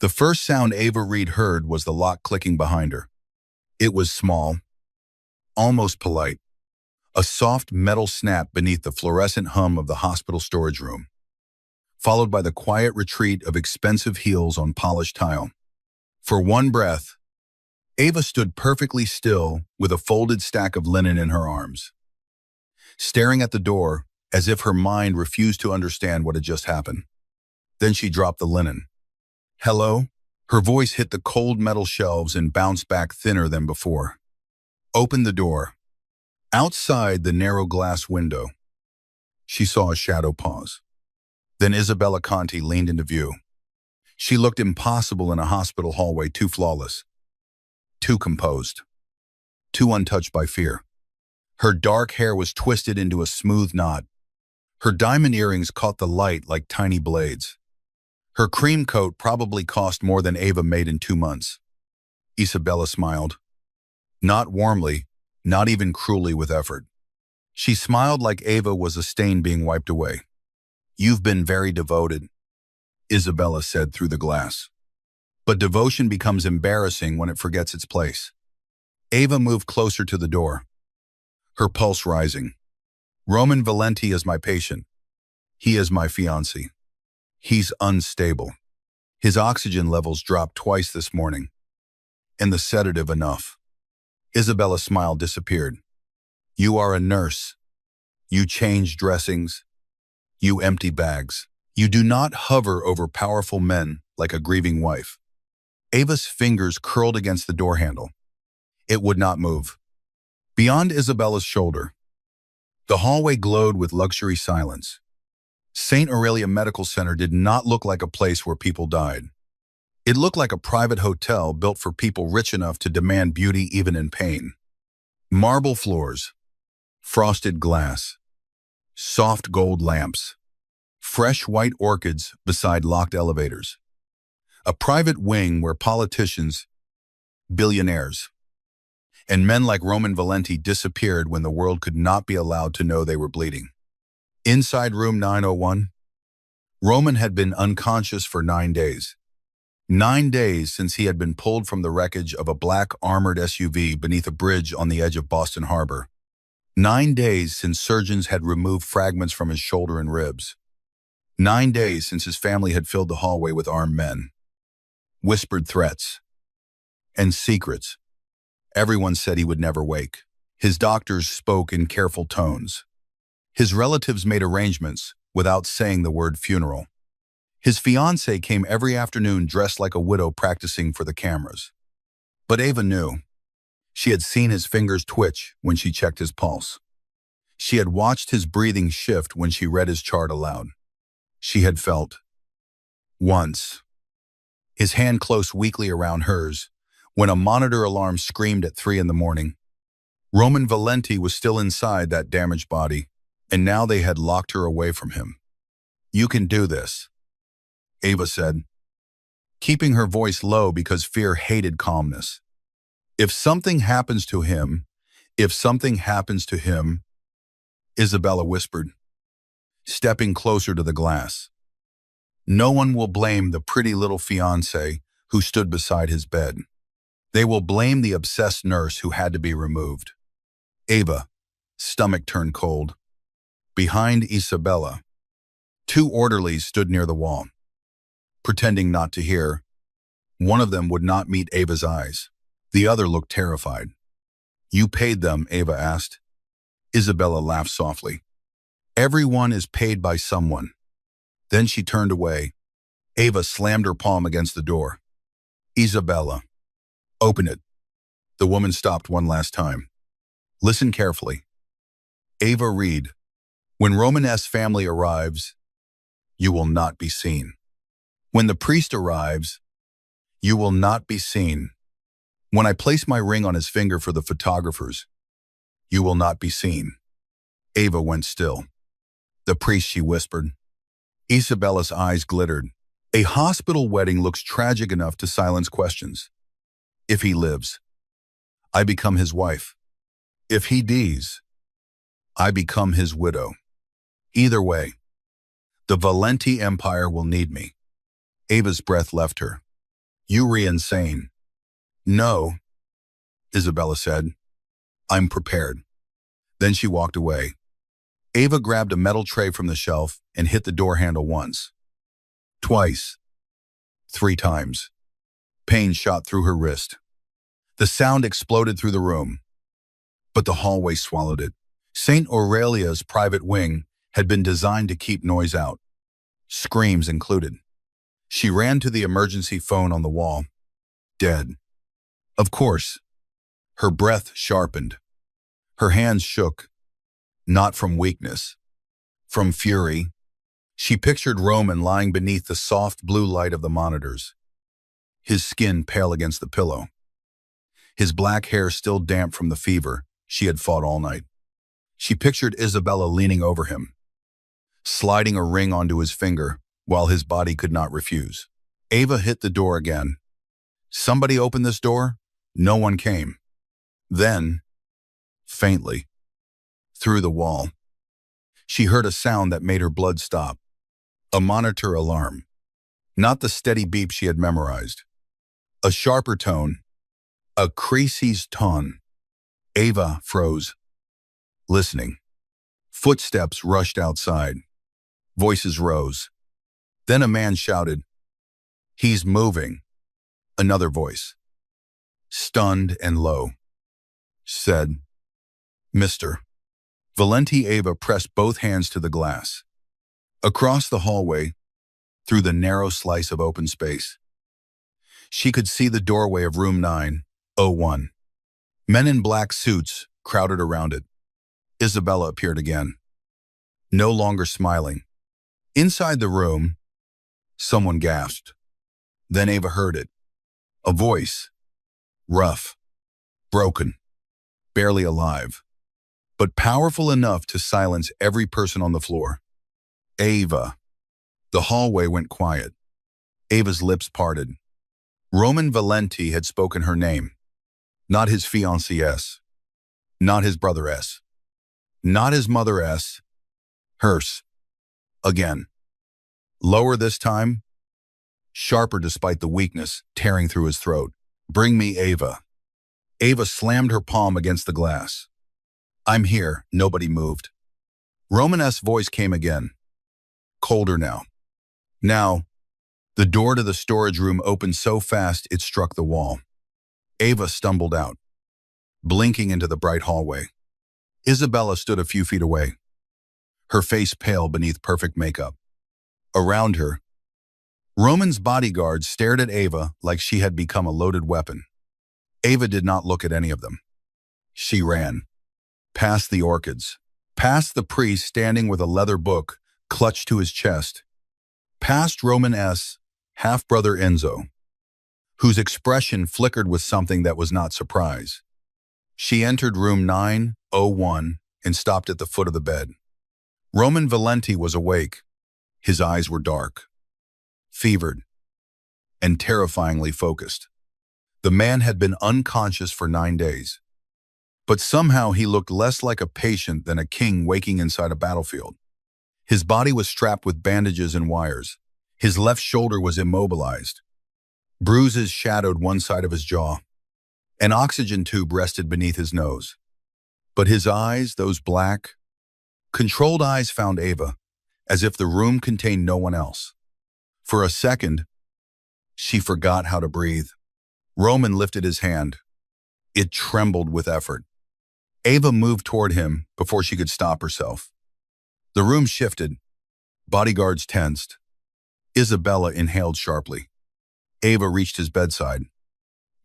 The first sound Ava Reed heard was the lock clicking behind her. It was small, almost polite, a soft metal snap beneath the fluorescent hum of the hospital storage room, followed by the quiet retreat of expensive heels on polished tile. For one breath, Ava stood perfectly still with a folded stack of linen in her arms, staring at the door as if her mind refused to understand what had just happened. Then she dropped the linen. "Hello?" Her voice hit the cold metal shelves and bounced back thinner than before. Opened the door. Outside the narrow glass window, she saw a shadow pause. Then Isabella Conti leaned into view. She looked impossible in a hospital hallway, too flawless, too composed, too untouched by fear. Her dark hair was twisted into a smooth knot. Her diamond earrings caught the light like tiny blades. Her cream coat probably cost more than Ava made in 2 months. Isabella smiled. Not warmly, not even cruelly with effort. She smiled like Ava was a stain being wiped away. "You've been very devoted," Isabella said through the glass. But devotion becomes embarrassing when it forgets its place. Ava moved closer to the door, her pulse rising. "Roman Valenti is my patient. He is my fiancé. He's unstable. His oxygen levels dropped twice this morning. And the sedative enough." Isabella's smile disappeared. "You are a nurse. You change dressings. You empty bags. You do not hover over powerful men like a grieving wife." Ava's fingers curled against the door handle. It would not move. Beyond Isabella's shoulder, the hallway glowed with luxury silence. St. Aurelia Medical Center did not look like a place where people died. It looked like a private hotel built for people rich enough to demand beauty even in pain. Marble floors, frosted glass, soft gold lamps, fresh white orchids beside locked elevators. A private wing where politicians, billionaires, and men like Roman Valenti disappeared when the world could not be allowed to know they were bleeding. Inside room 901, Roman had been unconscious for 9 days. 9 days since he had been pulled from the wreckage of a black armored SUV beneath a bridge on the edge of Boston Harbor. 9 days since surgeons had removed fragments from his shoulder and ribs. 9 days since his family had filled the hallway with armed men. Whispered threats and secrets. Everyone said he would never wake. His doctors spoke in careful tones. His relatives made arrangements without saying the word funeral. His fiancée came every afternoon dressed like a widow practicing for the cameras. But Ava knew. She had seen his fingers twitch when she checked his pulse. She had watched his breathing shift when she read his chart aloud. She had felt, once, his hand close weakly around hers when a monitor alarm screamed at 3 in the morning. Roman Valenti was still inside that damaged body, and now they had locked her away from him. "You can do this," Ava said, keeping her voice low because fear hated calmness. "If something happens to him, if something happens to him," Isabella whispered, stepping closer to the glass. "No one will blame the pretty little fiancé who stood beside his bed. They will blame the obsessed nurse who had to be removed." Ava, stomach turned cold. Behind Isabella, 2 orderlies stood near the wall, pretending not to hear. One of them would not meet Ava's eyes. The other looked terrified. "You paid them?" Ava asked. Isabella laughed softly. "Everyone is paid by someone." Then she turned away. Ava slammed her palm against the door. "Isabella, open it." The woman stopped one last time. "Listen carefully. Ava Reed, when Roman S. family arrives, you will not be seen. When the priest arrives, you will not be seen. When I place my ring on his finger for the photographers, you will not be seen." Ava went still. "The priest," she whispered. Isabella's eyes glittered. "A hospital wedding looks tragic enough to silence questions. If he lives, I become his wife. If he dies, I become his widow. Either way, the Valenti Empire will need me." Ava's breath left her. You re-insane. No, Isabella said. I'm prepared. Then she walked away. Ava grabbed a metal tray from the shelf and hit the door handle once. Twice. 3 times. Pain shot through her wrist. The sound exploded through the room. But the hallway swallowed it. St. Aurelia's private wing had been designed to keep noise out, screams included. She ran to the emergency phone on the wall. Dead. Of course. Her breath sharpened. Her hands shook. Not from weakness. From fury. She pictured Roman lying beneath the soft blue light of the monitors, his skin pale against the pillow, his black hair still damp from the fever she had fought all night. She pictured Isabella leaning over him, sliding a ring onto his finger while his body could not refuse. Ava hit the door again. Somebody open this door? No one came. Then, faintly, through the wall, she heard a sound that made her blood stop. A monitor alarm. Not the steady beep she had memorized. A sharper tone. A crisis tone. Ava froze, listening. Footsteps rushed outside. Voices rose. Then a man shouted, "He's moving." Another voice, stunned and low, said, "Mr." Valenti. Ava pressed both hands to the glass. Across the hallway, through the narrow slice of open space, she could see the doorway of room 901. Men in black suits crowded around it. Isabella appeared again, no longer smiling. Inside the room, someone gasped. Then Ava heard it. A voice, rough, broken, barely alive, but powerful enough to silence every person on the floor. Ava. The hallway went quiet. Ava's lips parted. Roman Valenti had spoken her name. Not his fiancée S. Not his brother S. Not his mother S. Hers. Again. Lower this time. Sharper despite the weakness tearing through his throat. Bring me Ava. Ava slammed her palm against the glass. I'm here. Nobody moved. Roman S. voice came again. Colder now. Now, the door to the storage room opened so fast it struck the wall. Ava stumbled out, blinking into the bright hallway. Isabella stood a few feet away, her face pale beneath perfect makeup. Around her, Roman's bodyguards stared at Ava like she had become a loaded weapon. Ava did not look at any of them. She ran, past the orchids, past the priest standing with a leather book clutched to his chest, past Roman S., half-brother Enzo, whose expression flickered with something that was not surprise. She entered room 901 and stopped at the foot of the bed. Roman Valenti was awake. His eyes were dark, fevered, and terrifyingly focused. The man had been unconscious for 9 days, but somehow he looked less like a patient than a king waking inside a battlefield. His body was strapped with bandages and wires. His left shoulder was immobilized. Bruises shadowed one side of his jaw. An oxygen tube rested beneath his nose. But his eyes, those black, controlled eyes, found Ava, as if the room contained no one else. For a second, she forgot how to breathe. Roman lifted his hand. It trembled with effort. Ava moved toward him before she could stop herself. The room shifted. Bodyguards tensed. Isabella inhaled sharply. Ava reached his bedside.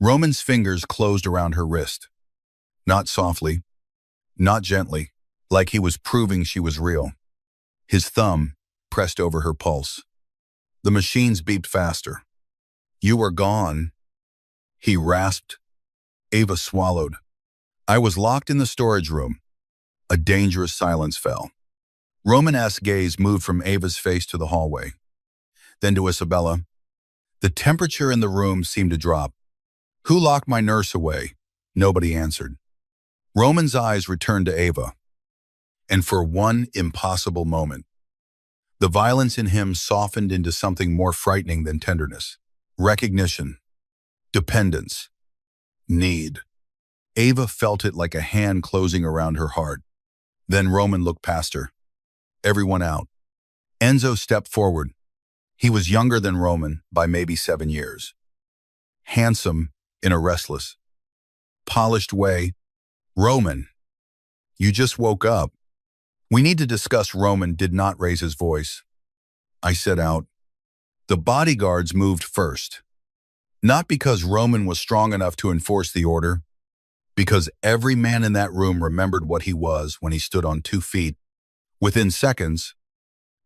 Roman's fingers closed around her wrist. Not softly, not gently, like he was proving she was real. His thumb pressed over her pulse. The machines beeped faster. You are gone, he rasped. Ava swallowed. I was locked in the storage room. A dangerous silence fell. Roman S. gaze moved from Ava's face to the hallway, then to Isabella. The temperature in the room seemed to drop. Who locked my nurse away? Nobody answered. Roman's eyes returned to Ava, and for one impossible moment, the violence in him softened into something more frightening than tenderness. Recognition. Dependence. Need. Ava felt it like a hand closing around her heart. Then Roman looked past her. Everyone out. Enzo stepped forward. He was younger than Roman by maybe 7 years. Handsome in a restless, polished way. Roman, you just woke up. We need to discuss. Roman did not raise his voice. I said out. The bodyguards moved first. Not because Roman was strong enough to enforce the order, because every man in that room remembered what he was when he stood on 2 feet. Within seconds,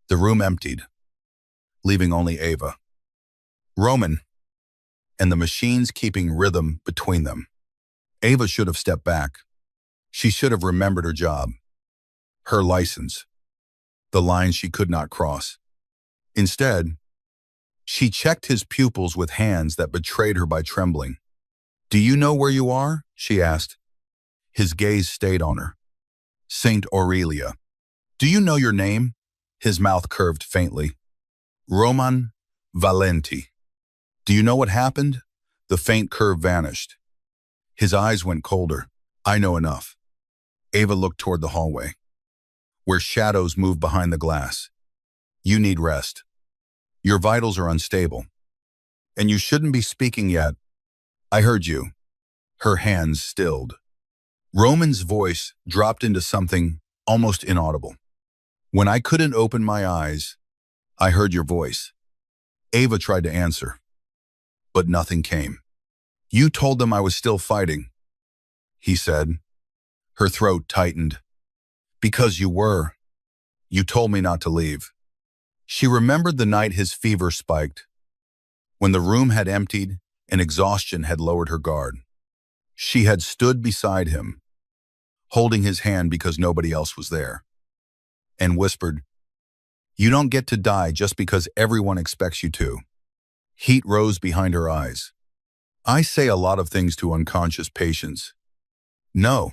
the room emptied, leaving only Ava, Roman, and the machines keeping rhythm between them. Ava should have stepped back. She should have remembered her job, her license, the line she could not cross. Instead, she checked his pupils with hands that betrayed her by trembling. Do you know where you are? She asked. His gaze stayed on her. Saint Aurelia. Do you know your name? His mouth curved faintly. Roman Valenti. Do you know what happened? The faint curve vanished. His eyes went colder. I know enough. Ava looked toward the hallway, where shadows moved behind the glass. You need rest. Your vitals are unstable. And you shouldn't be speaking yet. I heard you. Her hands stilled. Roman's voice dropped into something almost inaudible. When I couldn't open my eyes, I heard your voice. Ava tried to answer, but nothing came. You told them I was still fighting, he said. Her throat tightened. Because you were. You told me not to leave. She remembered the night his fever spiked, when the room had emptied and exhaustion had lowered her guard. She had stood beside him, holding his hand because nobody else was there, and whispered, You don't get to die just because everyone expects you to. Heat rose behind her eyes. I say a lot of things to unconscious patients. No.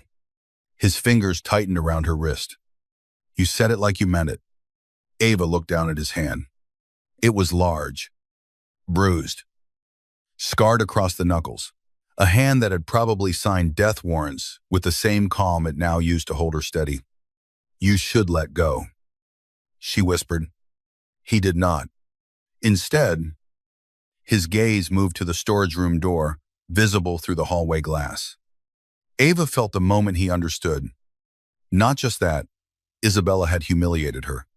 His fingers tightened around her wrist. You said it like you meant it. Ava looked down at his hand. It was large, bruised, scarred across the knuckles, a hand that had probably signed death warrants with the same calm it now used to hold her steady. You should let go, she whispered. He did not. Instead, his gaze moved to the storage room door, visible through the hallway glass. Ava felt the moment he understood. Not just that Isabella had humiliated her,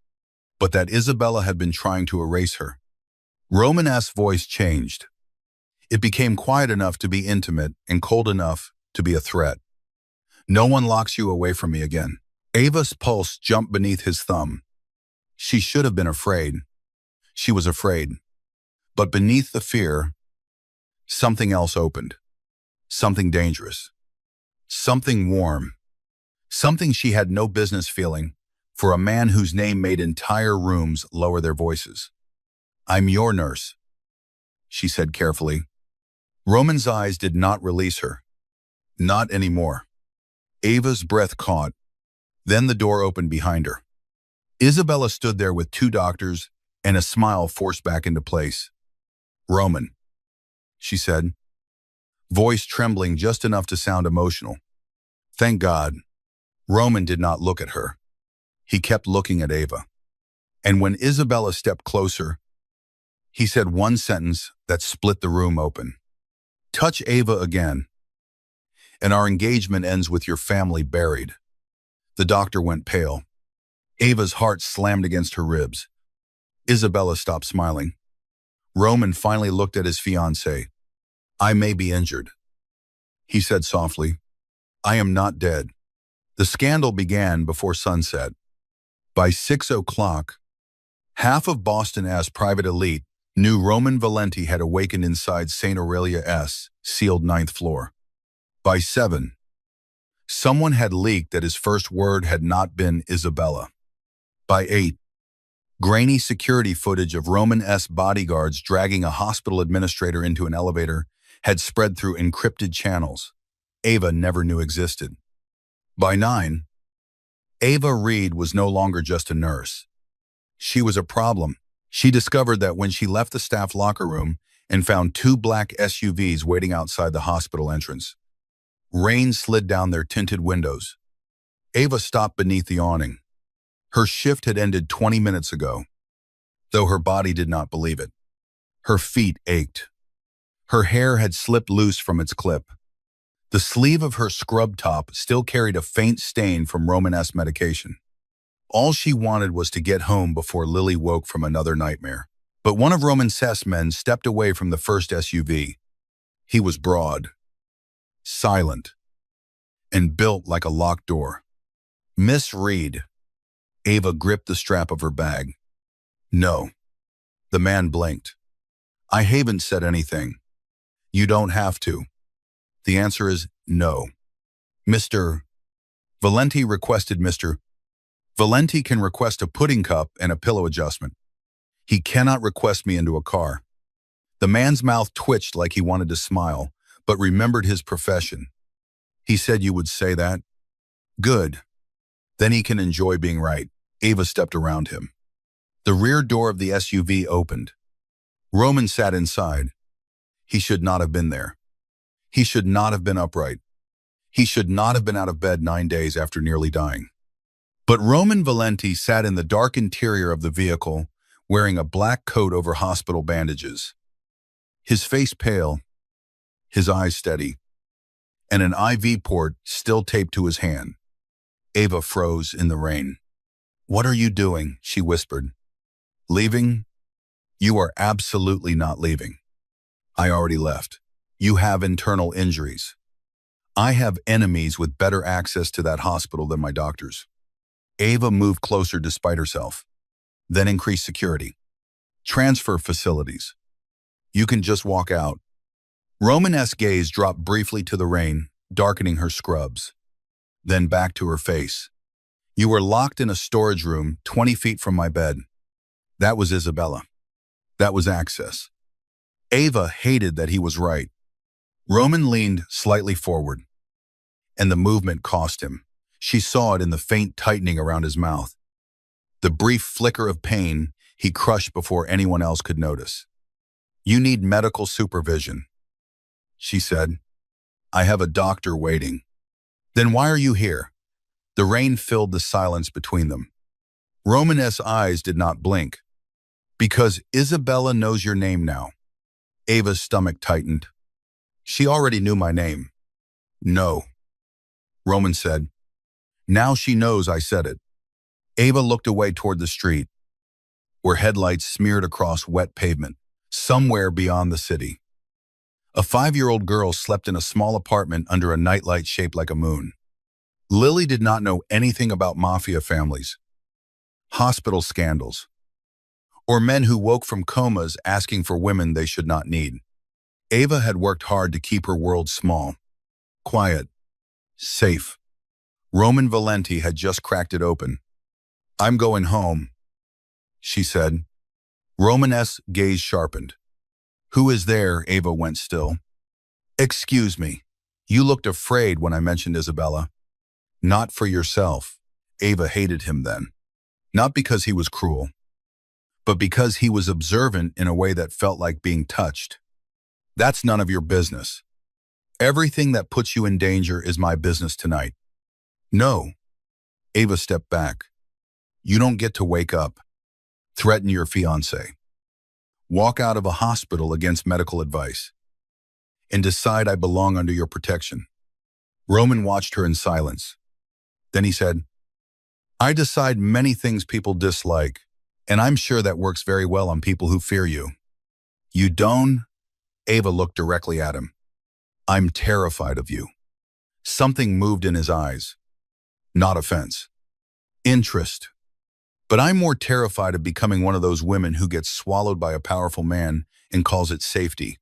but that Isabella had been trying to erase her. Roman's voice changed. It became quiet enough to be intimate and cold enough to be a threat. No one locks you away from me again. Ava's pulse jumped beneath his thumb. She should have been afraid. She was afraid. But beneath the fear, something else opened. Something dangerous. Something warm. Something she had no business feeling for a man whose name made entire rooms lower their voices. I'm your nurse, she said carefully. Roman's eyes did not release her. Not anymore. Ava's breath caught. Then the door opened behind her. Isabella stood there with 2 doctors and a smile forced back into place. Roman, she said, voice trembling just enough to sound emotional. Thank God. Roman did not look at her. He kept looking at Ava. And when Isabella stepped closer, he said one sentence that split the room open. Touch Ava again, and our engagement ends with your family buried. The doctor went pale. Ava's heart slammed against her ribs. Isabella stopped smiling. Roman finally looked at his fiancée. I may be injured, he said softly. I am not dead. The scandal began before sunset. By 6 o'clock, half of Boston's private elite knew Roman Valenti had awakened inside St. Aurelia's sealed 9th floor. By 7, someone had leaked that his first word had not been Isabella. By 8, grainy security footage of Roman's bodyguards dragging a hospital administrator into an elevator had spread through encrypted channels Ava never knew existed. By 9, Ava Reed was no longer just a nurse. She was a problem. She discovered that when she left the staff locker room and found two black SUVs waiting outside the hospital entrance. Rain slid down their tinted windows. Ava stopped beneath the awning. Her shift had ended 20 minutes ago, though her body did not believe it. Her feet ached. Her hair had slipped loose from its clip. The sleeve of her scrub top still carried a faint stain from Romanesque medication. All she wanted was to get home before Lily woke from another nightmare. But one of Romanesque's men stepped away from the first SUV. He was broad, silent, and built like a locked door. "Miss Reed." Ava gripped the strap of her bag. "No." The man blinked. "I haven't said anything. You don't have to." "The answer is no." Mr. Valenti requested Mr. Valenti can request a pudding cup and a pillow adjustment. He cannot request me into a car. The man's mouth twitched like he wanted to smile, but remembered his profession. "He said you would say that?" "Good. Then he can enjoy being right." Ava stepped around him. The rear door of the SUV opened. Roman sat inside. He should not have been there. He should not have been upright. He should not have been out of bed 9 days after nearly dying. But Roman Valenti sat in the dark interior of the vehicle, wearing a black coat over hospital bandages. His face pale, his eyes steady, and an IV port still taped to his hand. Ava froze in the rain. "What are you doing?" she whispered. "Leaving? You are absolutely not leaving." "I already left. You have internal injuries. I have enemies with better access to that hospital than my doctors." Ava moved closer despite herself, then increased security. "Transfer facilities. You can just walk out." Romanesque's gaze dropped briefly to the rain, darkening her scrubs, then back to her face. "You were locked in a storage room 20 feet from my bed. That was Isabella. That was access." Ava hated that he was right. Roman leaned slightly forward, and the movement cost him. She saw it in the faint tightening around his mouth. The brief flicker of pain he crushed before anyone else could notice. "You need medical supervision," she said. "I have a doctor waiting." "Then why are you here?" The rain filled the silence between them. Romanesque's eyes did not blink. "Because Isabella knows your name now." Ava's stomach tightened. "She already knew my name." "No," Roman said. "Now she knows I said it." Ava looked away toward the street, where headlights smeared across wet pavement, somewhere beyond the city. A 5-year-old girl slept in a small apartment under a nightlight shaped like a moon. Lily did not know anything about mafia families, hospital scandals, or men who woke from comas asking for women they should not need. Ava had worked hard to keep her world small, quiet, safe. Roman Valenti had just cracked it open. "I'm going home," she said. Romanesque's gaze sharpened. "Who is there?" Ava went still. "Excuse me. You looked afraid when I mentioned Isabella." "Not for yourself." Ava hated him then. Not because he was cruel, but because he was observant in a way that felt like being touched. "That's none of your business. Everything that puts you in danger is my business tonight." "No." Ava stepped back. "You don't get to wake up, threaten your fiancé, walk out of a hospital against medical advice, and decide I belong under your protection." Roman watched her in silence. Then he said, "I decide many things people dislike, and I'm sure that works very well on people who fear you." "You don't?" Ava looked directly at him. "I'm terrified of you." Something moved in his eyes. Not offense. Interest. "But I'm more terrified of becoming one of those women who gets swallowed by a powerful man and calls it safety."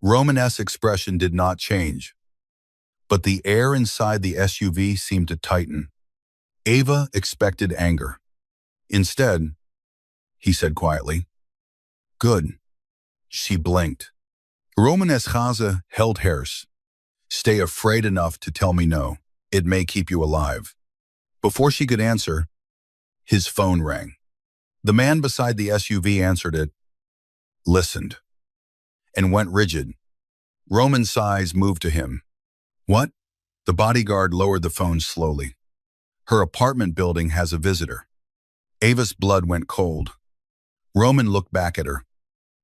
Romanesque's expression did not change, but the air inside the SUV seemed to tighten. Ava expected anger. Instead, he said quietly, "Good." She blinked. Romanesque held hers. "Stay afraid enough to tell me no. It may keep you alive." Before she could answer, his phone rang. The man beside the SUV answered it, listened, and went rigid. Roman's sighs moved to him. What? The bodyguard lowered the phone slowly. Her apartment building has a visitor. Ava's blood went cold. Roman looked back at her.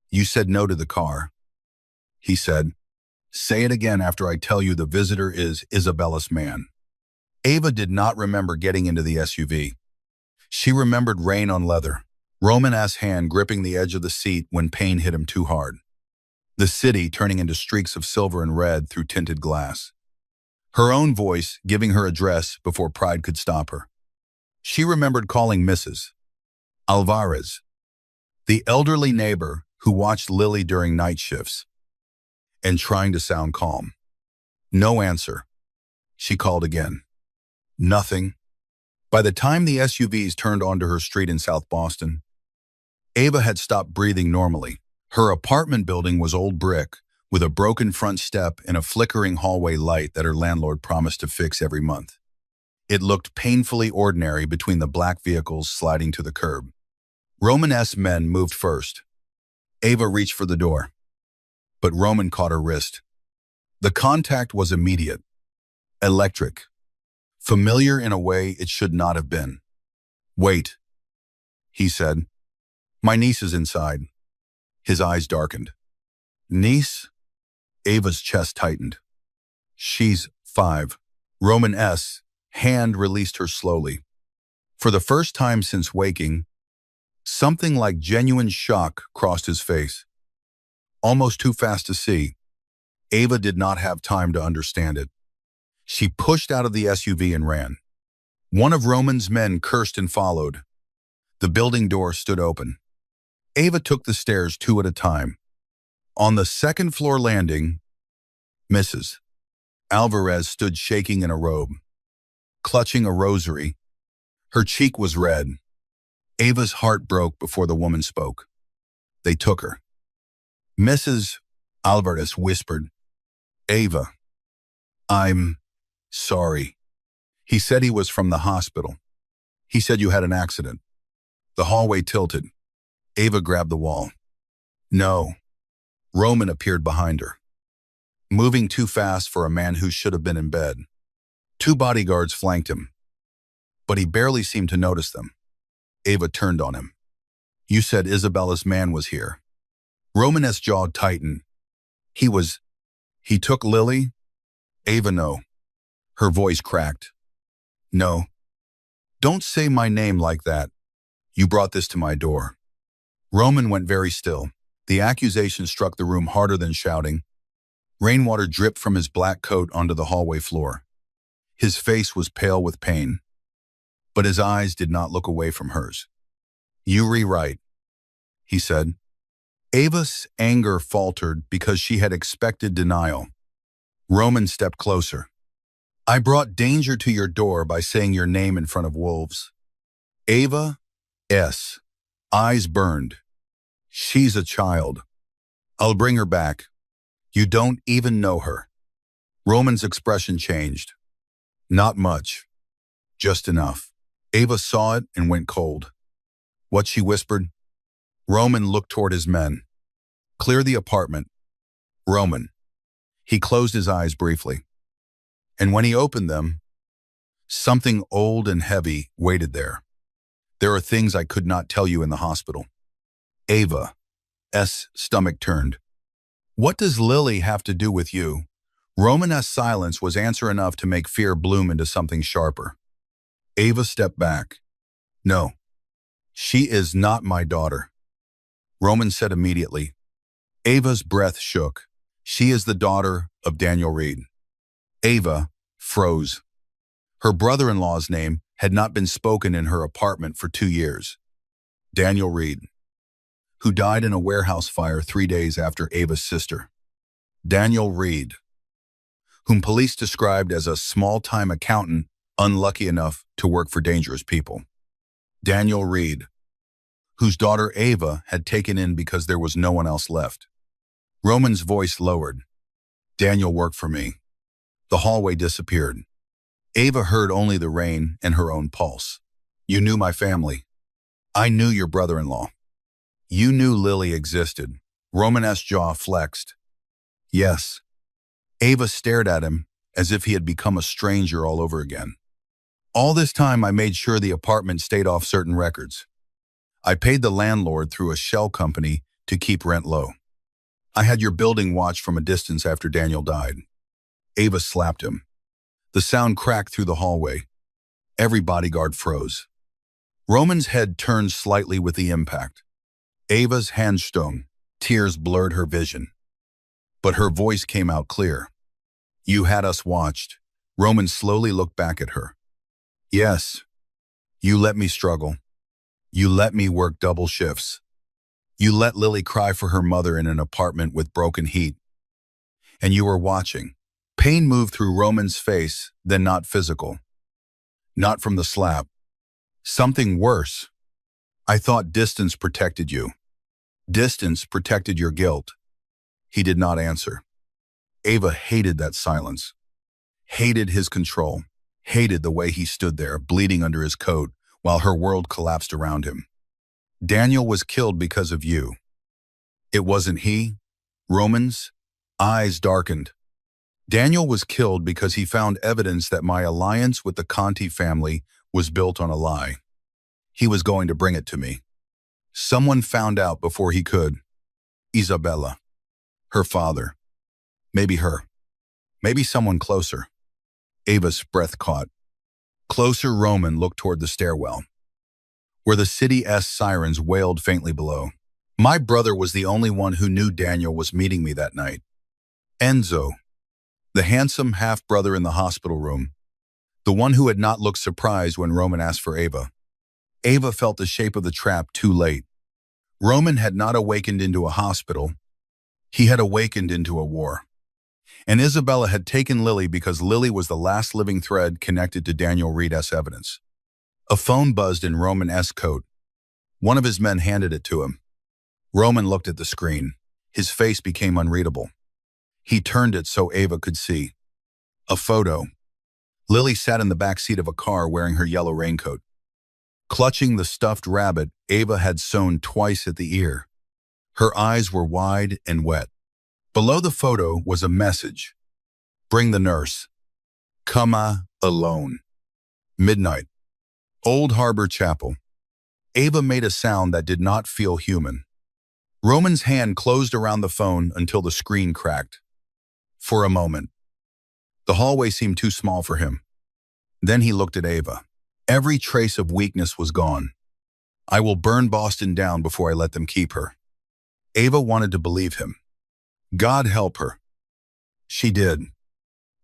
You said no to the car. He said, say it again after I tell you the visitor is Isabella's man. Ava did not remember getting into the SUV. She remembered rain on leather, Roman's hand gripping the edge of the seat when pain hit him too hard. The city turning into streaks of silver and red through tinted glass. Her own voice giving her address before pride could stop her. She remembered calling Mrs. Alvarez, the elderly neighbor who watched Lily during night shifts, and trying to sound calm. No answer. She called again. Nothing. By the time the SUVs turned onto her street in South Boston, Ava had stopped breathing normally. Her apartment building was old brick, with a broken front step and a flickering hallway light that her landlord promised to fix every month. It looked painfully ordinary between the black vehicles sliding to the curb. Roman's men moved first. Ava reached for the door, but Roman caught her wrist. The contact was immediate, electric, familiar in a way it should not have been. Wait, he said. My niece is inside. His eyes darkened. Niece? Ava's chest tightened. She's 5. Roman's hand released her slowly. For the first time since waking, something like genuine shock crossed his face. Almost too fast to see, Ava did not have time to understand it. She pushed out of the SUV and ran. One of Roman's men cursed and followed. The building door stood open. Ava took the stairs 2 at a time. On the second-floor landing, Mrs. Alvarez stood shaking in a robe, clutching a rosary. Her cheek was red. Ava's heart broke before the woman spoke. They took her. Mrs. Alvarez whispered, Ava, I'm sorry. He said he was from the hospital. He said you had an accident. The hallway tilted. Ava grabbed the wall. No. Roman appeared behind her, moving too fast for a man who should have been in bed. 2 bodyguards flanked him, but he barely seemed to notice them. Ava turned on him. You said Isabella's man was here. Roman's jaw tightened. He took Lily? Ava, no. Her voice cracked. No. Don't say my name like that. You brought this to my door. Roman went very still. The accusation struck the room harder than shouting. Rainwater dripped from his black coat onto the hallway floor. His face was pale with pain, but his eyes did not look away from hers. You rewrite, he said. Ava's anger faltered because she had expected denial. Roman stepped closer. I brought danger to your door by saying your name in front of wolves. Ava S. Eyes burned. She's a child. I'll bring her back. You don't even know her. Roman's expression changed. Not much. Just enough. Ava saw it and went cold. What she whispered? Roman looked toward his men. Clear the apartment. Roman. He closed his eyes briefly. And when he opened them, something old and heavy waited there. There are things I could not tell you in the hospital. Ava's stomach turned. What does Lily have to do with you? Roman's silence was answer enough to make fear bloom into something sharper. Ava stepped back. No, she is not my daughter. Roman said immediately. Ava's breath shook. She is the daughter of Daniel Reed. Ava froze. Her brother-in-law's name had not been spoken in her apartment for 2 years. Daniel Reed, who died in a warehouse fire 3 days after Ava's sister. Daniel Reed, whom police described as a small-time accountant unlucky enough to work for dangerous people. Daniel Reed, whose daughter Ava had taken in because there was no one else left. Roman's voice lowered. Daniel worked for me. The hallway disappeared. Ava heard only the rain and her own pulse. You knew my family. I knew your brother-in-law. You knew Lily existed. Roman's jaw flexed. Yes. Ava stared at him as if he had become a stranger all over again. All this time I made sure the apartment stayed off certain records. I paid the landlord through a shell company to keep rent low. I had your building watched from a distance after Daniel died. Ava slapped him. The sound cracked through the hallway. Every bodyguard froze. Roman's head turned slightly with the impact. Ava's hand stung. Tears blurred her vision. But her voice came out clear. You had us watched. Roman slowly looked back at her. Yes. You let me struggle. You let me work double shifts. You let Lily cry for her mother in an apartment with broken heat. And you were watching. Pain moved through Roman's face, then not physical. Not from the slap. Something worse. I thought distance protected you. Distance protected your guilt. He did not answer. Ava hated that silence. Hated his control. Hated the way he stood there, bleeding under his coat, while her world collapsed around him. Daniel was killed because of you. It wasn't he. Roman's eyes darkened. Daniel was killed because he found evidence that my alliance with the Conti family was built on a lie. He was going to bring it to me. Someone found out before he could. Isabella. Her father. Maybe her. Maybe someone closer. Ava's breath caught. Closer, Roman looked toward the stairwell, where the city's sirens wailed faintly below. My brother was the only one who knew Daniel was meeting me that night. Enzo, the handsome half-brother in the hospital room, the one who had not looked surprised when Roman asked for Ava. Ava felt the shape of the trap too late. Roman had not awakened into a hospital. He had awakened into a war. And Isabella had taken Lily because Lily was the last living thread connected to Daniel Reed's evidence. A phone buzzed in Roman's coat. One of his men handed it to him. Roman looked at the screen. His face became unreadable. He turned it so Ava could see. A photo. Lily sat in the back seat of a car wearing her yellow raincoat. Clutching the stuffed rabbit Ava had sewn twice at the ear. Her eyes were wide and wet. Below the photo was a message. Bring the nurse. Come alone. Midnight. Old Harbor Chapel. Ava made a sound that did not feel human. Roman's hand closed around the phone until the screen cracked. For a moment. The hallway seemed too small for him. Then he looked at Ava. Every trace of weakness was gone. I will burn Boston down before I let them keep her. Ava wanted to believe him. God help her. She did.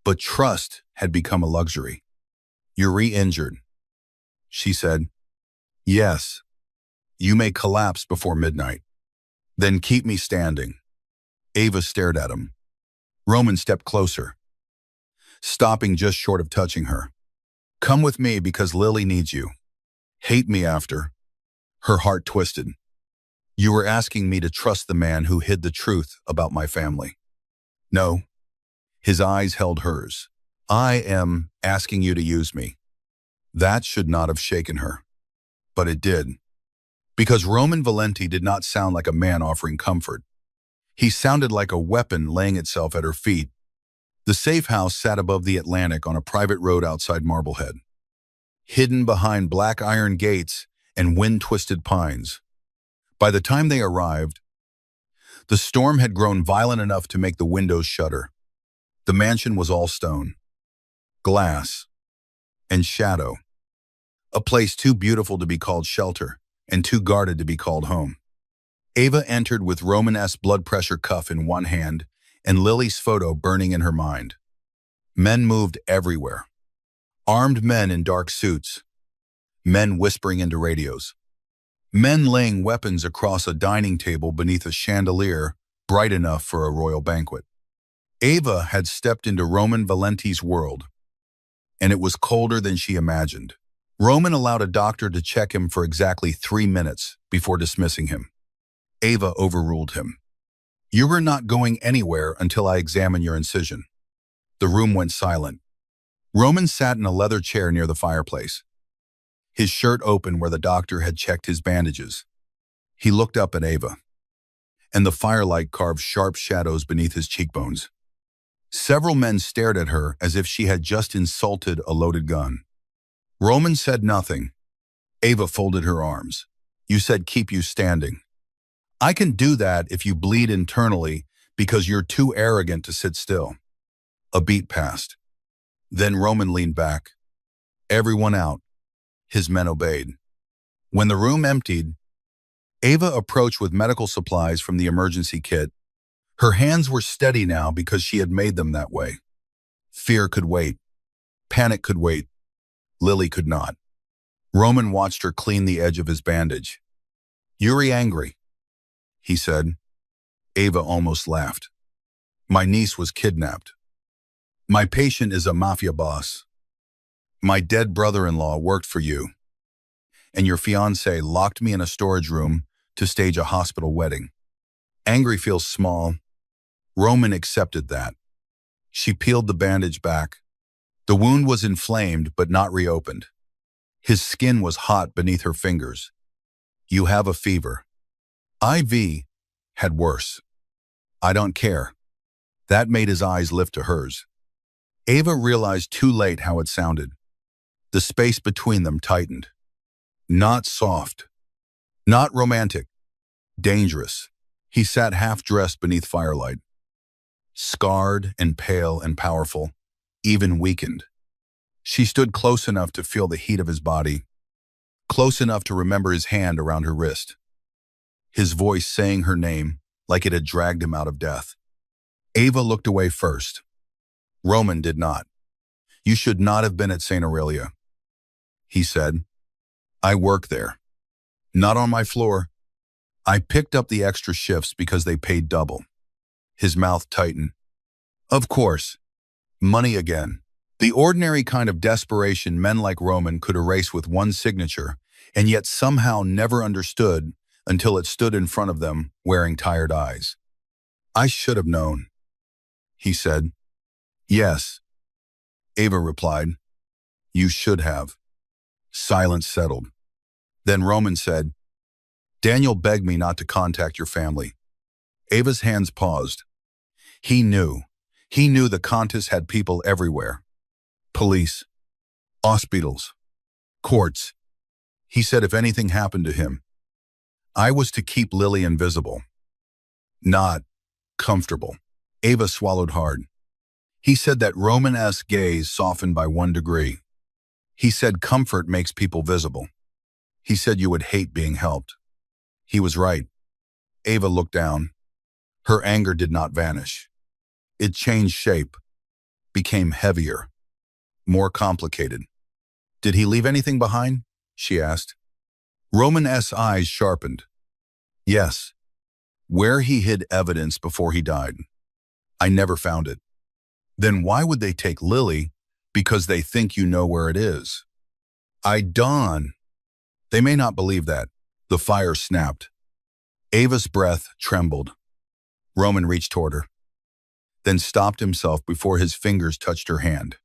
But trust had become a luxury. You're re-injured. She said, yes. You may collapse before midnight. Then keep me standing. Ava stared at him. Roman stepped closer, stopping just short of touching her. Come with me because Lily needs you. Hate me after. Her heart twisted. You were asking me to trust the man who hid the truth about my family. No. His eyes held hers. I am asking you to use me. That should not have shaken her. But it did. Because Roman Valenti did not sound like a man offering comfort. He sounded like a weapon laying itself at her feet. The safe house sat above the Atlantic on a private road outside Marblehead, hidden behind black iron gates and wind-twisted pines. By the time they arrived, the storm had grown violent enough to make the windows shudder. The mansion was all stone, glass, and shadow, a place too beautiful to be called shelter and too guarded to be called home. Ava entered with Roman's blood pressure cuff in one hand and Lily's photo burning in her mind. Men moved everywhere. Armed men in dark suits. Men whispering into radios. Men laying weapons across a dining table beneath a chandelier bright enough for a royal banquet. Ava had stepped into Roman Valenti's world, and it was colder than she imagined. Roman allowed a doctor to check him for exactly 3 minutes before dismissing him. Ava overruled him. You were not going anywhere until I examine your incision. The room went silent. Roman sat in a leather chair near the fireplace, his shirt open where the doctor had checked his bandages. He looked up at Ava. and the firelight carved sharp shadows beneath his cheekbones. Several men stared at her as if she had just insulted a loaded gun. Roman said nothing. Ava folded her arms. You said keep you standing. I can do that if you bleed internally because you're too arrogant to sit still. A beat passed. Then Roman leaned back. Everyone out. His men obeyed. When the room emptied, Ava approached with medical supplies from the emergency kit. Her hands were steady now because she had made them that way. Fear could wait. Panic could wait. Lily could not. Roman watched her clean the edge of his bandage. You're angry, he said. Ava almost laughed. My niece was kidnapped. My patient is a mafia boss. My dead brother-in-law worked for you. And your fiancé locked me in a storage room to stage a hospital wedding. Angry feels small. Roman accepted that. She peeled the bandage back. The wound was inflamed but not reopened. His skin was hot beneath her fingers. You have a fever. IV had worse. I don't care. That made his eyes lift to hers. Ava realized too late how it sounded. The space between them tightened. Not soft. Not romantic. Dangerous. He sat half-dressed beneath firelight. Scarred and pale and powerful, even weakened. She stood close enough to feel the heat of his body, close enough to remember his hand around her wrist. His voice saying her name like it had dragged him out of death. Ava looked away first. Roman did not. You should not have been at St. Aurelia, he said. I work there. Not on my floor. I picked up the extra shifts because they paid double. His mouth tightened. Of course. Money again. The ordinary kind of desperation men like Roman could erase with one signature, and yet somehow never understood until it stood in front of them, wearing tired eyes. I should have known, he said. Yes, Ava replied. You should have. Silence settled. Then Roman said, Daniel begged me not to contact your family. Ava's hands paused. He knew. He knew the Countess had people everywhere. Police. Hospitals. Courts. He said if anything happened to him, I was to keep Lily invisible. Not comfortable. Ava swallowed hard. He said that Roman-esque gaze softened by 1 degree. He said comfort makes people visible. He said you would hate being helped. He was right. Ava looked down. Her anger did not vanish. It changed shape, became heavier, more complicated. Did he leave anything behind? She asked. Roman-esque eyes sharpened. Yes. Where he hid evidence before he died. I never found it. Then why would they take Lily? Because they think you know where it is. Dawn. They may not believe that. The fire snapped. Ava's breath trembled. Roman reached toward her, then stopped himself before his fingers touched her hand.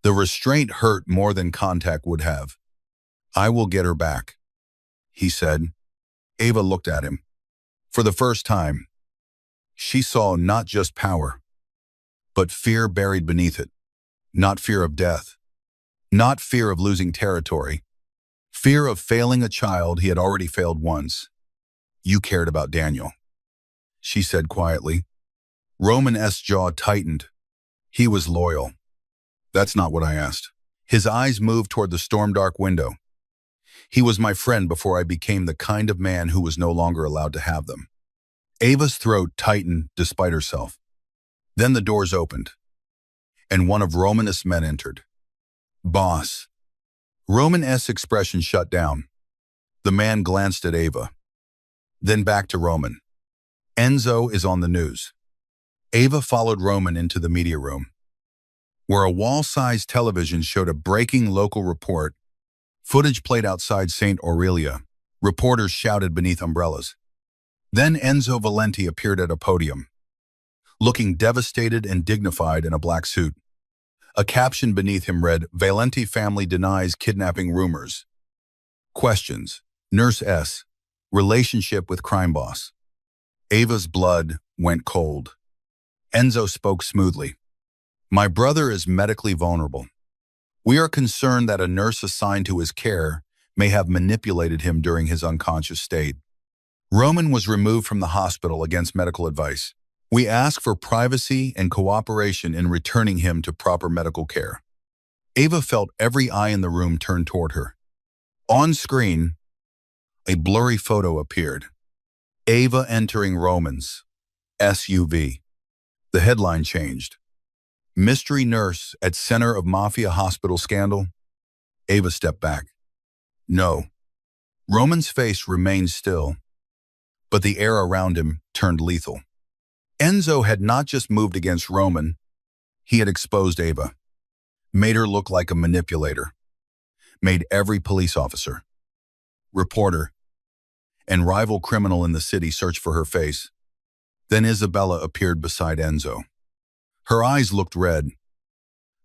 The restraint hurt more than contact would have. I will get her back, he said. Ava looked at him. For the first time, she saw not just power, but fear buried beneath it. Not fear of death, not fear of losing territory, fear of failing a child he had already failed once. You cared about Daniel, she said quietly. Roman-esque jaw tightened. He was loyal. That's not what I asked. His eyes moved toward the storm-dark window. He was my friend before I became the kind of man who was no longer allowed to have them. Ava's throat tightened despite herself. Then the doors opened, and one of Roman's men entered. Boss. Roman-esque expression shut down. The man glanced at Ava, then back to Roman. Enzo is on the news. Ava followed Roman into the media room, where a wall-sized television showed a breaking local report. Footage played outside St. Aurelia. Reporters shouted beneath umbrellas. Then Enzo Valenti appeared at a podium, looking devastated and dignified in a black suit. A caption beneath him read, Valenti family denies kidnapping rumors. Questions. Nurse S. Relationship with crime boss. Ava's blood went cold. Enzo spoke smoothly. My brother is medically vulnerable. We are concerned that a nurse assigned to his care may have manipulated him during his unconscious state. Roman was removed from the hospital against medical advice. We ask for privacy and cooperation in returning him to proper medical care. Ava felt every eye in the room turn toward her. On screen, a blurry photo appeared. Ava entering Roman's SUV. The headline changed. Mystery nurse at center of mafia hospital scandal. Ava stepped back. No. Roman's face remained still, but the air around him turned lethal. Enzo had not just moved against Roman, he had exposed Ava, made her look like a manipulator, made every police officer, reporter, and rival criminal in the city search for her face. Then Isabella appeared beside Enzo. Her eyes looked red,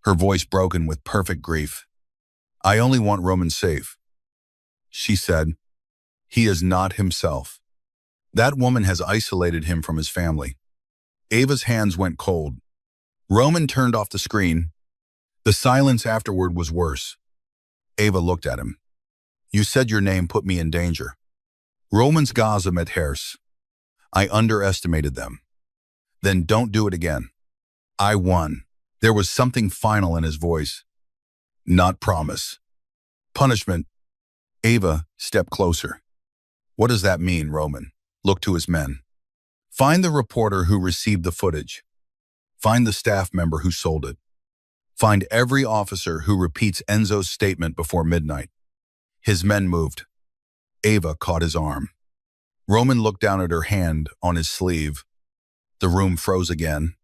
her voice broken with perfect grief. I only want Roman safe, she said. He is not himself. That woman has isolated him from his family. Ava's hands went cold. Roman turned off the screen. The silence afterward was worse. Ava looked at him. You said your name put me in danger. Roman's gaza met hers. I underestimated them. Then don't do it again. I won. There was something final in his voice. Not promise. Punishment. Ava stepped closer. What does that mean, Roman? Looked to his men. Find the reporter who received the footage. Find the staff member who sold it. Find every officer who repeats Enzo's statement before midnight. His men moved. Ava caught his arm. Roman looked down at her hand on his sleeve. The room froze again.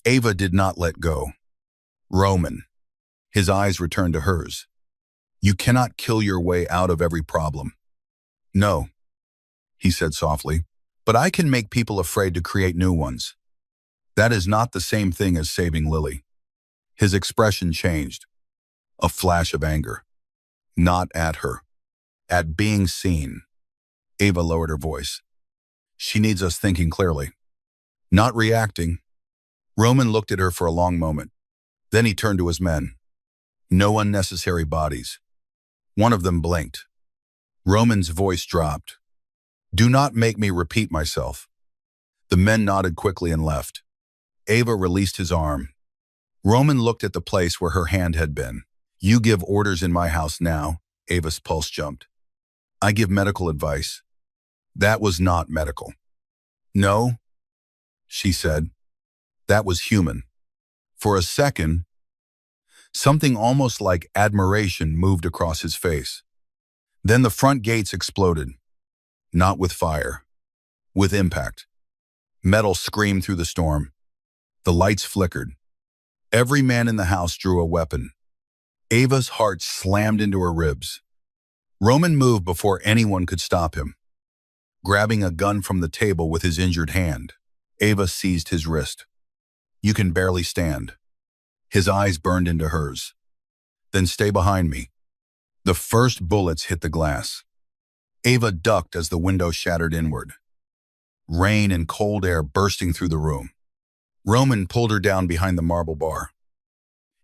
Ava did not let go. Roman. His eyes returned to hers. You cannot kill your way out of every problem. No, he said softly, but I can make people afraid to create new ones. That is not the same thing as saving Lily. His expression changed. A flash of anger. Not at her. At being seen. Ava lowered her voice. She needs us thinking clearly. Not reacting. Roman looked at her for a long moment. Then he turned to his men. No unnecessary bodies. One of them blinked. Roman's voice dropped. Do not make me repeat myself. The men nodded quickly and left. Ava released his arm. Roman looked at the place where her hand had been. You give orders in my house now. Ava's pulse jumped. I give medical advice. That was not medical. No, she said. That was human. For a second, something almost like admiration moved across his face. Then the front gates exploded. Not with fire, with impact. Metal screamed through the storm. The lights flickered. Every man in the house drew a weapon. Ava's heart slammed into her ribs. Roman moved before anyone could stop him. Grabbing a gun from the table with his injured hand, Ava seized his wrist. You can barely stand. His eyes burned into hers. Then stay behind me. The first bullets hit the glass. Ava ducked as the window shattered inward. Rain and cold air bursting through the room. Roman pulled her down behind the marble bar,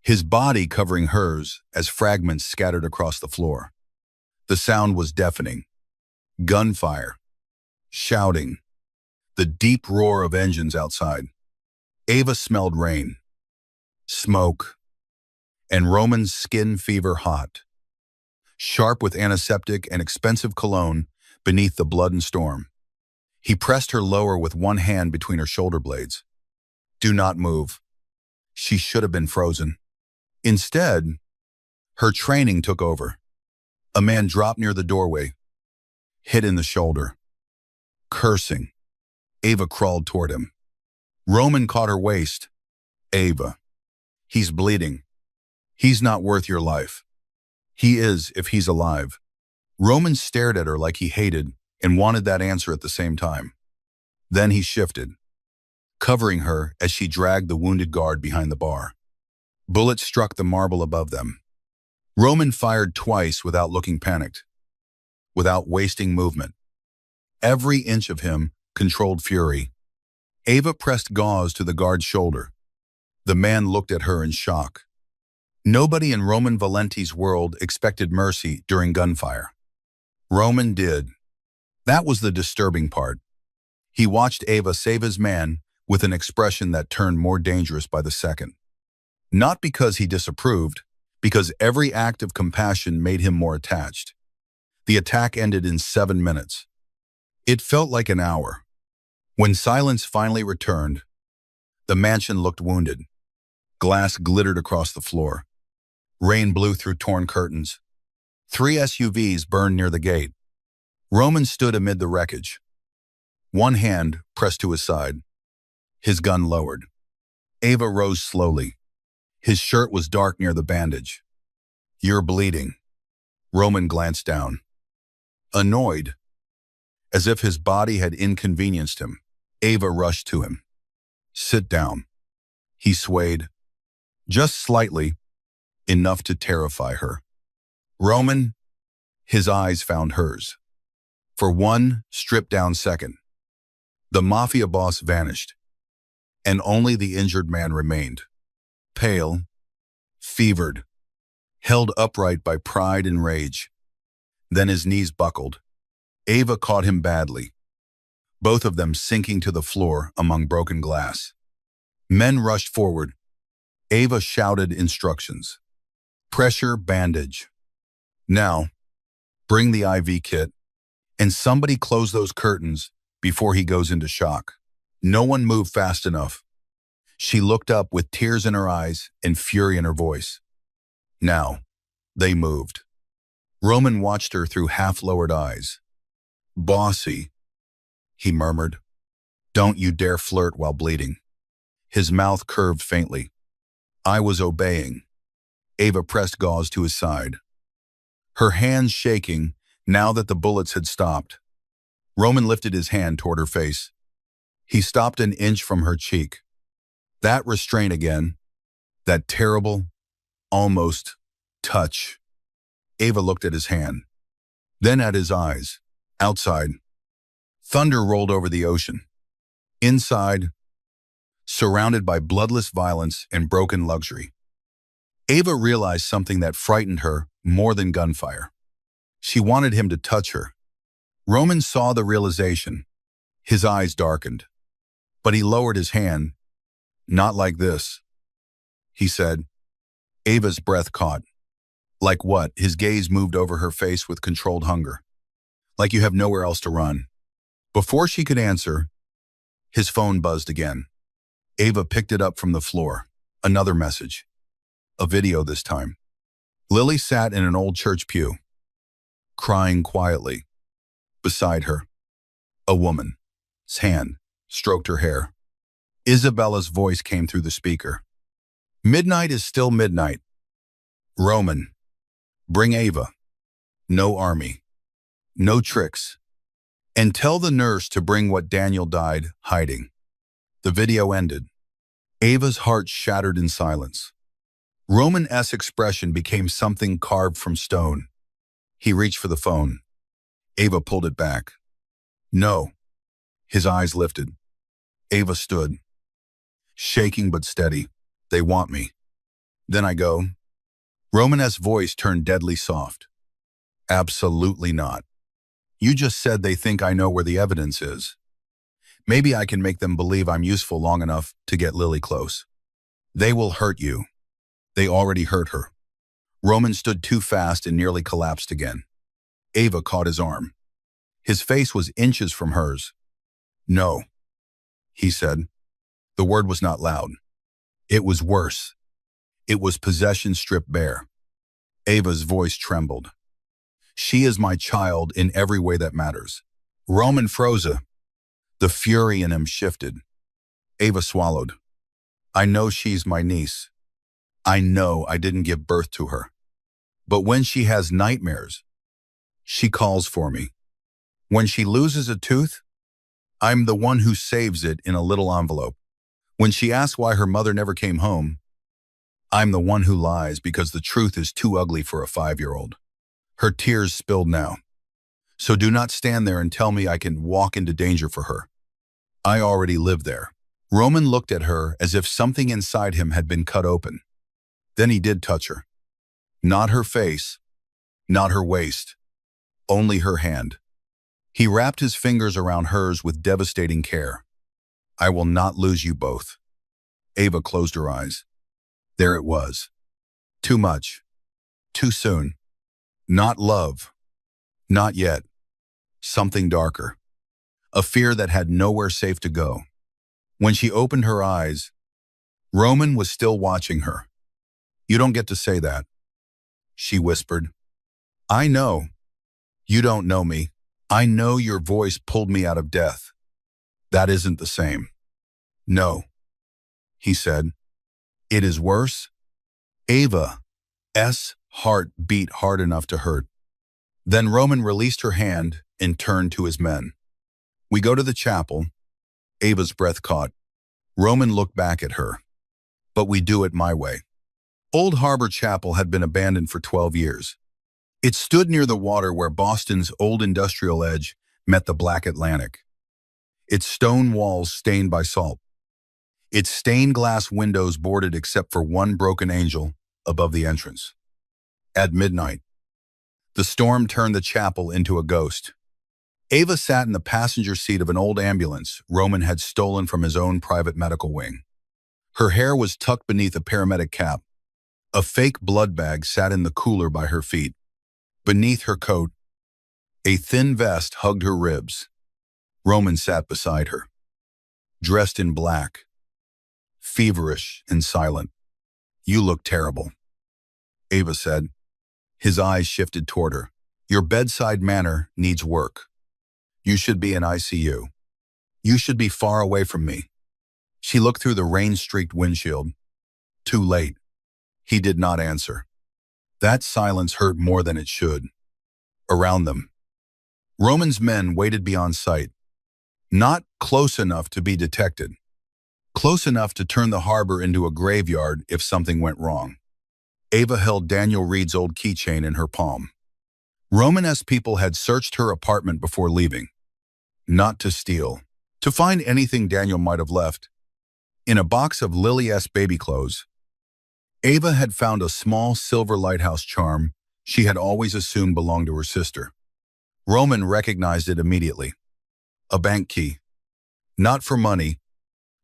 his body covering hers as fragments scattered across the floor. The sound was deafening. Gunfire, shouting, the deep roar of engines outside. Ava smelled rain, smoke, and Roman's skin fever hot, sharp with antiseptic and expensive cologne beneath the blood and storm. He pressed her lower with one hand between her shoulder blades. Do not move. She should have been frozen. Instead, her training took over. A man dropped near the doorway, hit in the shoulder. Cursing, Ava crawled toward him. Roman caught her waist. Ava, he's bleeding. He's not worth your life. He is if he's alive. Roman stared at her like he hated and wanted that answer at the same time. Then he shifted, covering her as she dragged the wounded guard behind the bar. Bullets struck the marble above them. Roman fired twice without looking panicked, without wasting movement. Every inch of him controlled fury. Ava pressed gauze to the guard's shoulder. The man looked at her in shock. Nobody in Roman Valenti's world expected mercy during gunfire. Roman did. That was the disturbing part. He watched Ava save his man with an expression that turned more dangerous by the second. Not because he disapproved, because every act of compassion made him more attached. The attack ended in 7 minutes. It felt like an hour. When silence finally returned, the mansion looked wounded. Glass glittered across the floor. Rain blew through torn curtains. 3 SUVs burned near the gate. Roman stood amid the wreckage. One hand pressed to his side. His gun lowered. Ava rose slowly. His shirt was dark near the bandage. "You're bleeding." Roman glanced down. Annoyed, as if his body had inconvenienced him, Ava rushed to him. "Sit down." He swayed, just slightly, enough to terrify her. "Roman," his eyes found hers. For one stripped-down second, the Mafia Boss vanished, and only the injured man remained. Pale, fevered, held upright by pride and rage. Then his knees buckled. Ava caught him badly, both of them sinking to the floor among broken glass. Men rushed forward. Ava shouted instructions. "Pressure bandage. Now, bring the IV kit, and somebody close those curtains before he goes into shock." No one moved fast enough. She looked up with tears in her eyes and fury in her voice. Now, they moved. Roman watched her through half-lowered eyes. "Bossy," he murmured. "Don't you dare flirt while bleeding." His mouth curved faintly. "I was obeying." Ava pressed gauze to his side, her hands shaking now that the bullets had stopped. Roman lifted his hand toward her face. He stopped an inch from her cheek. That restraint again, that terrible, almost, touch. Ava looked at his hand, then at his eyes. Outside, thunder rolled over the ocean. Inside, surrounded by bloodless violence and broken luxury. Ava realized something that frightened her more than gunfire. She wanted him to touch her. Roman saw the realization. His eyes darkened. But he lowered his hand. "Not like this," he said. Ava's breath caught. "Like what?" His gaze moved over her face with controlled hunger. "Like you have nowhere else to run." Before she could answer, his phone buzzed again. Ava picked it up from the floor. Another message. A video this time. Lily sat in an old church pew, crying quietly. Beside her, a woman's hand stroked her hair. Isabella's voice came through the speaker. "Midnight is still midnight. Roman, bring Ava. No army. No tricks. And tell the nurse to bring what Daniel died hiding." The video ended. Ava's heart shattered in silence. Roman's expression became something carved from stone. He reached for the phone. Ava pulled it back. "No." His eyes lifted. Ava stood, shaking but steady. "They want me. Then I go." Roman's voice turned deadly soft. "Absolutely not. You just said they think I know where the evidence is. Maybe I can make them believe I'm useful long enough to get Lily close. They will hurt you. They already hurt her." Roman stood too fast and nearly collapsed again. Ava caught his arm. His face was inches from hers. "No," he said. The word was not loud. It was worse. It was possession stripped bare. Ava's voice trembled. "She is my child in every way that matters." Roman froze. The fury in him shifted. Ava swallowed. "I know she's my niece. I know I didn't give birth to her. But when she has nightmares, she calls for me. When she loses a tooth, I'm the one who saves it in a little envelope. When she asks why her mother never came home, I'm the one who lies because the truth is too ugly for a 5-year-old. Her tears spilled now. So do not stand there and tell me I can walk into danger for her. I already live there. Roman looked at her as if something inside him had been cut open. Then he did touch her. Not her face, not her waist, only her hand. He wrapped his fingers around hers with devastating care. I will not lose you both. Ava closed her eyes. There it was. Too much. Too soon. Not love. Not yet. Something darker. A fear that had nowhere safe to go. When she opened her eyes, Roman was still watching her. You don't get to say that, she whispered. I know. You don't know me. I know your voice pulled me out of death. That isn't the same. No, he said. It is worse. Ava's heart beat hard enough to hurt. Then Roman released her hand and turned to his men. We go to the chapel. Ava's breath caught. Roman looked back at her. But we do it my way. Old Harbor Chapel had been abandoned for 12 years. It stood near the water where Boston's old industrial edge met the black Atlantic. Its stone walls stained by salt. Its stained glass windows boarded except for one broken angel above the entrance. At midnight, the storm turned the chapel into a ghost. Ava sat in the passenger seat of an old ambulance Roman had stolen from his own private medical wing. Her hair was tucked beneath a paramedic cap. A fake blood bag sat in the cooler by her feet. Beneath her coat, a thin vest hugged her ribs. Roman sat beside her, dressed in black, feverish and silent. You look terrible, Ava said. His eyes shifted toward her. Your bedside manner needs work. You should be in ICU. You should be far away from me. She looked through the rain-streaked windshield. Too late. He did not answer. That silence hurt more than it should. Around them, Roman's men waited beyond sight. Not close enough to be detected. Close enough to turn the harbor into a graveyard if something went wrong. Ava held Daniel Reed's old keychain in her palm. Roman-esque people had searched her apartment before leaving. Not to steal. To find anything Daniel might have left. In a box of Lily-esque baby clothes, Ava had found a small silver lighthouse charm she had always assumed belonged to her sister. Roman recognized it immediately. A bank key. Not for money,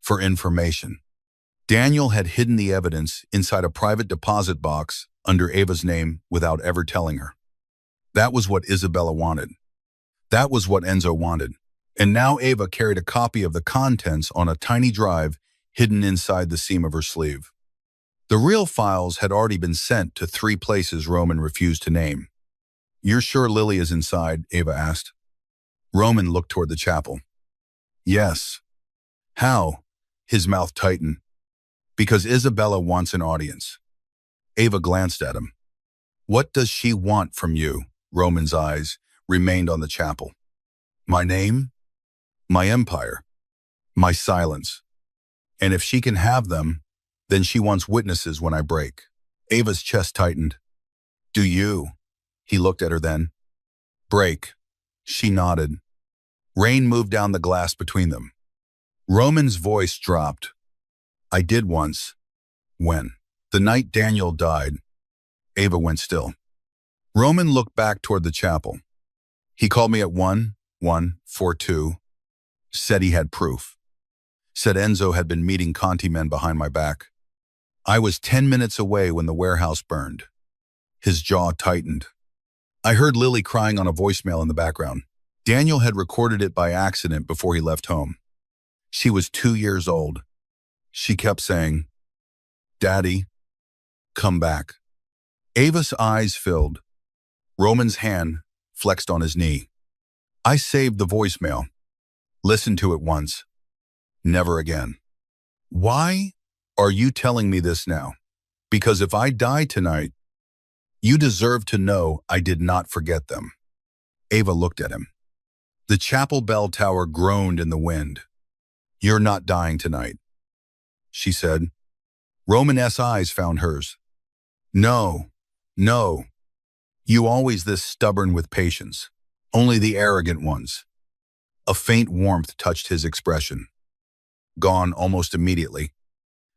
for information. Daniel had hidden the evidence inside a private deposit box under Ava's name without ever telling her. That was what Isabella wanted. That was what Enzo wanted. And now Ava carried a copy of the contents on a tiny drive hidden inside the seam of her sleeve. The real files had already been sent to 3 places Roman refused to name. You're sure Lily is inside? Ava asked. Roman looked toward the chapel. Yes. How? His mouth tightened. Because Isabella wants an audience. Ava glanced at him. What does she want from you? Roman's eyes remained on the chapel. My name? My empire. My silence. And if she can have them, then she wants witnesses when I break. Ava's chest tightened. Do you? He looked at her then. Break. She nodded. Rain moved down the glass between them. Roman's voice dropped. I did once. When? The night Daniel died. Ava went still. Roman looked back toward the chapel. He called me at 1:42. Said he had proof. Said Enzo had been meeting Conti men behind my back. I was 10 minutes away when the warehouse burned. His jaw tightened. I heard Lily crying on a voicemail in the background. Daniel had recorded it by accident before he left home. She was 2 years old. She kept saying, Daddy, come back. Ava's eyes filled. Roman's hand flexed on his knee. I saved the voicemail. Listened to it once. Never again. Why are you telling me this now? Because if I die tonight, you deserve to know I did not forget them. Ava looked at him. The chapel bell tower groaned in the wind. You're not dying tonight, she said. Roman's eyes found hers. No, no. You always this stubborn with patience. Only the arrogant ones. A faint warmth touched his expression. Gone almost immediately.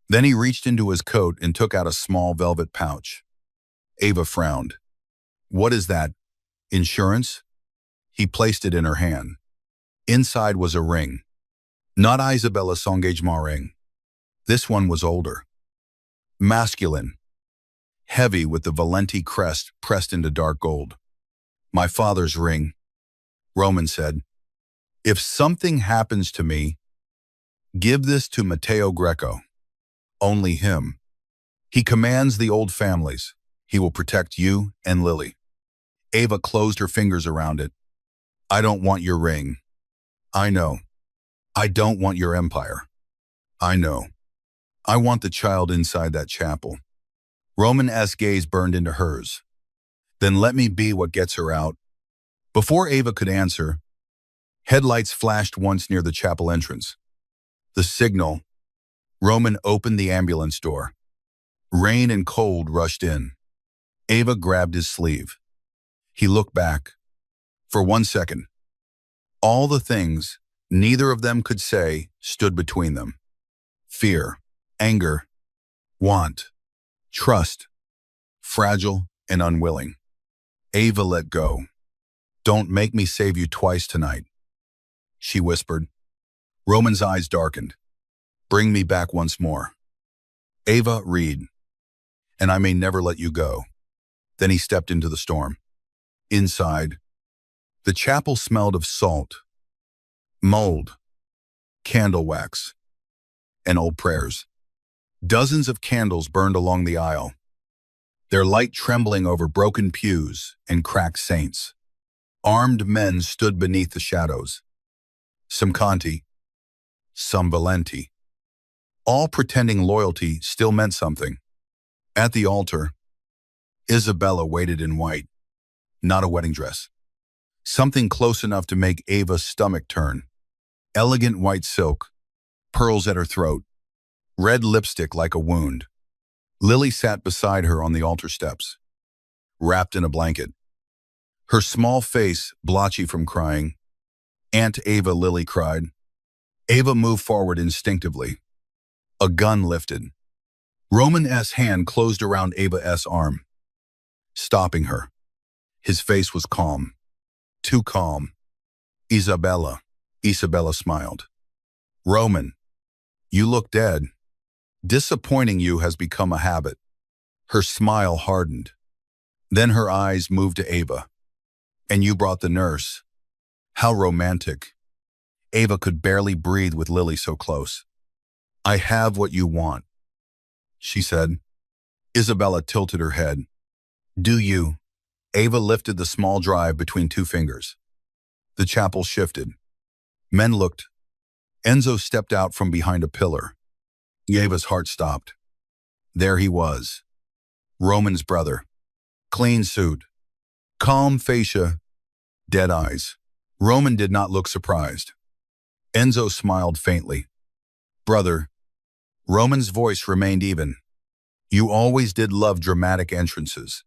Then he reached into his coat and took out a small velvet pouch. Ava frowned. What is that? Insurance? He placed it in her hand. Inside was a ring. Not Isabella's engagement ring. This one was older. Masculine. Heavy with the Valenti crest pressed into dark gold. My father's ring, Roman said. If something happens to me, give this to Matteo Greco. Only him. He commands the old families. He will protect you and Lily. Ava closed her fingers around it. I don't want your ring. I know. I don't want your empire. I know. I want the child inside that chapel. Roman's gaze burned into hers. Then let me be what gets her out. Before Ava could answer, headlights flashed once near the chapel entrance. The signal. Roman opened the ambulance door. Rain and cold rushed in. Ava grabbed his sleeve. He looked back. For 1 second. All the things neither of them could say stood between them. Fear, anger, want, trust, fragile and unwilling. Ava let go. Don't make me save you twice tonight, she whispered. Roman's eyes darkened. Bring me back once more. Ava, read. And I may never let you go. Then he stepped into the storm. Inside, the chapel smelled of salt, mold, candle wax, and old prayers. Dozens of candles burned along the aisle, their light trembling over broken pews and cracked saints. Armed men stood beneath the shadows. Some Conti, some Valenti, all pretending loyalty still meant something. At the altar, Isabella waited in white, not a wedding dress. Something close enough to make Ava's stomach turn. Elegant white silk, pearls at her throat, red lipstick like a wound. Lily sat beside her on the altar steps, wrapped in a blanket. Her small face blotchy from crying. Aunt Ava, Lily cried. Ava moved forward instinctively. A gun lifted. Roman's hand closed around Ava's arm, stopping her. His face was calm. Too calm. Isabella smiled. Roman, you look dead. Disappointing you has become a habit. Her smile hardened. Then her eyes moved to Ava. And you brought the nurse. How romantic. Ava could barely breathe with Lily so close. I have what you want, she said. Isabella tilted her head. Do you? Ava lifted the small drive between two fingers. The chapel shifted. Men looked. Enzo stepped out from behind a pillar. Ava's heart stopped. There he was. Roman's brother. Clean suit. Calm fascia. Dead eyes. Roman did not look surprised. Enzo smiled faintly. Brother. Roman's voice remained even. You always did love dramatic entrances.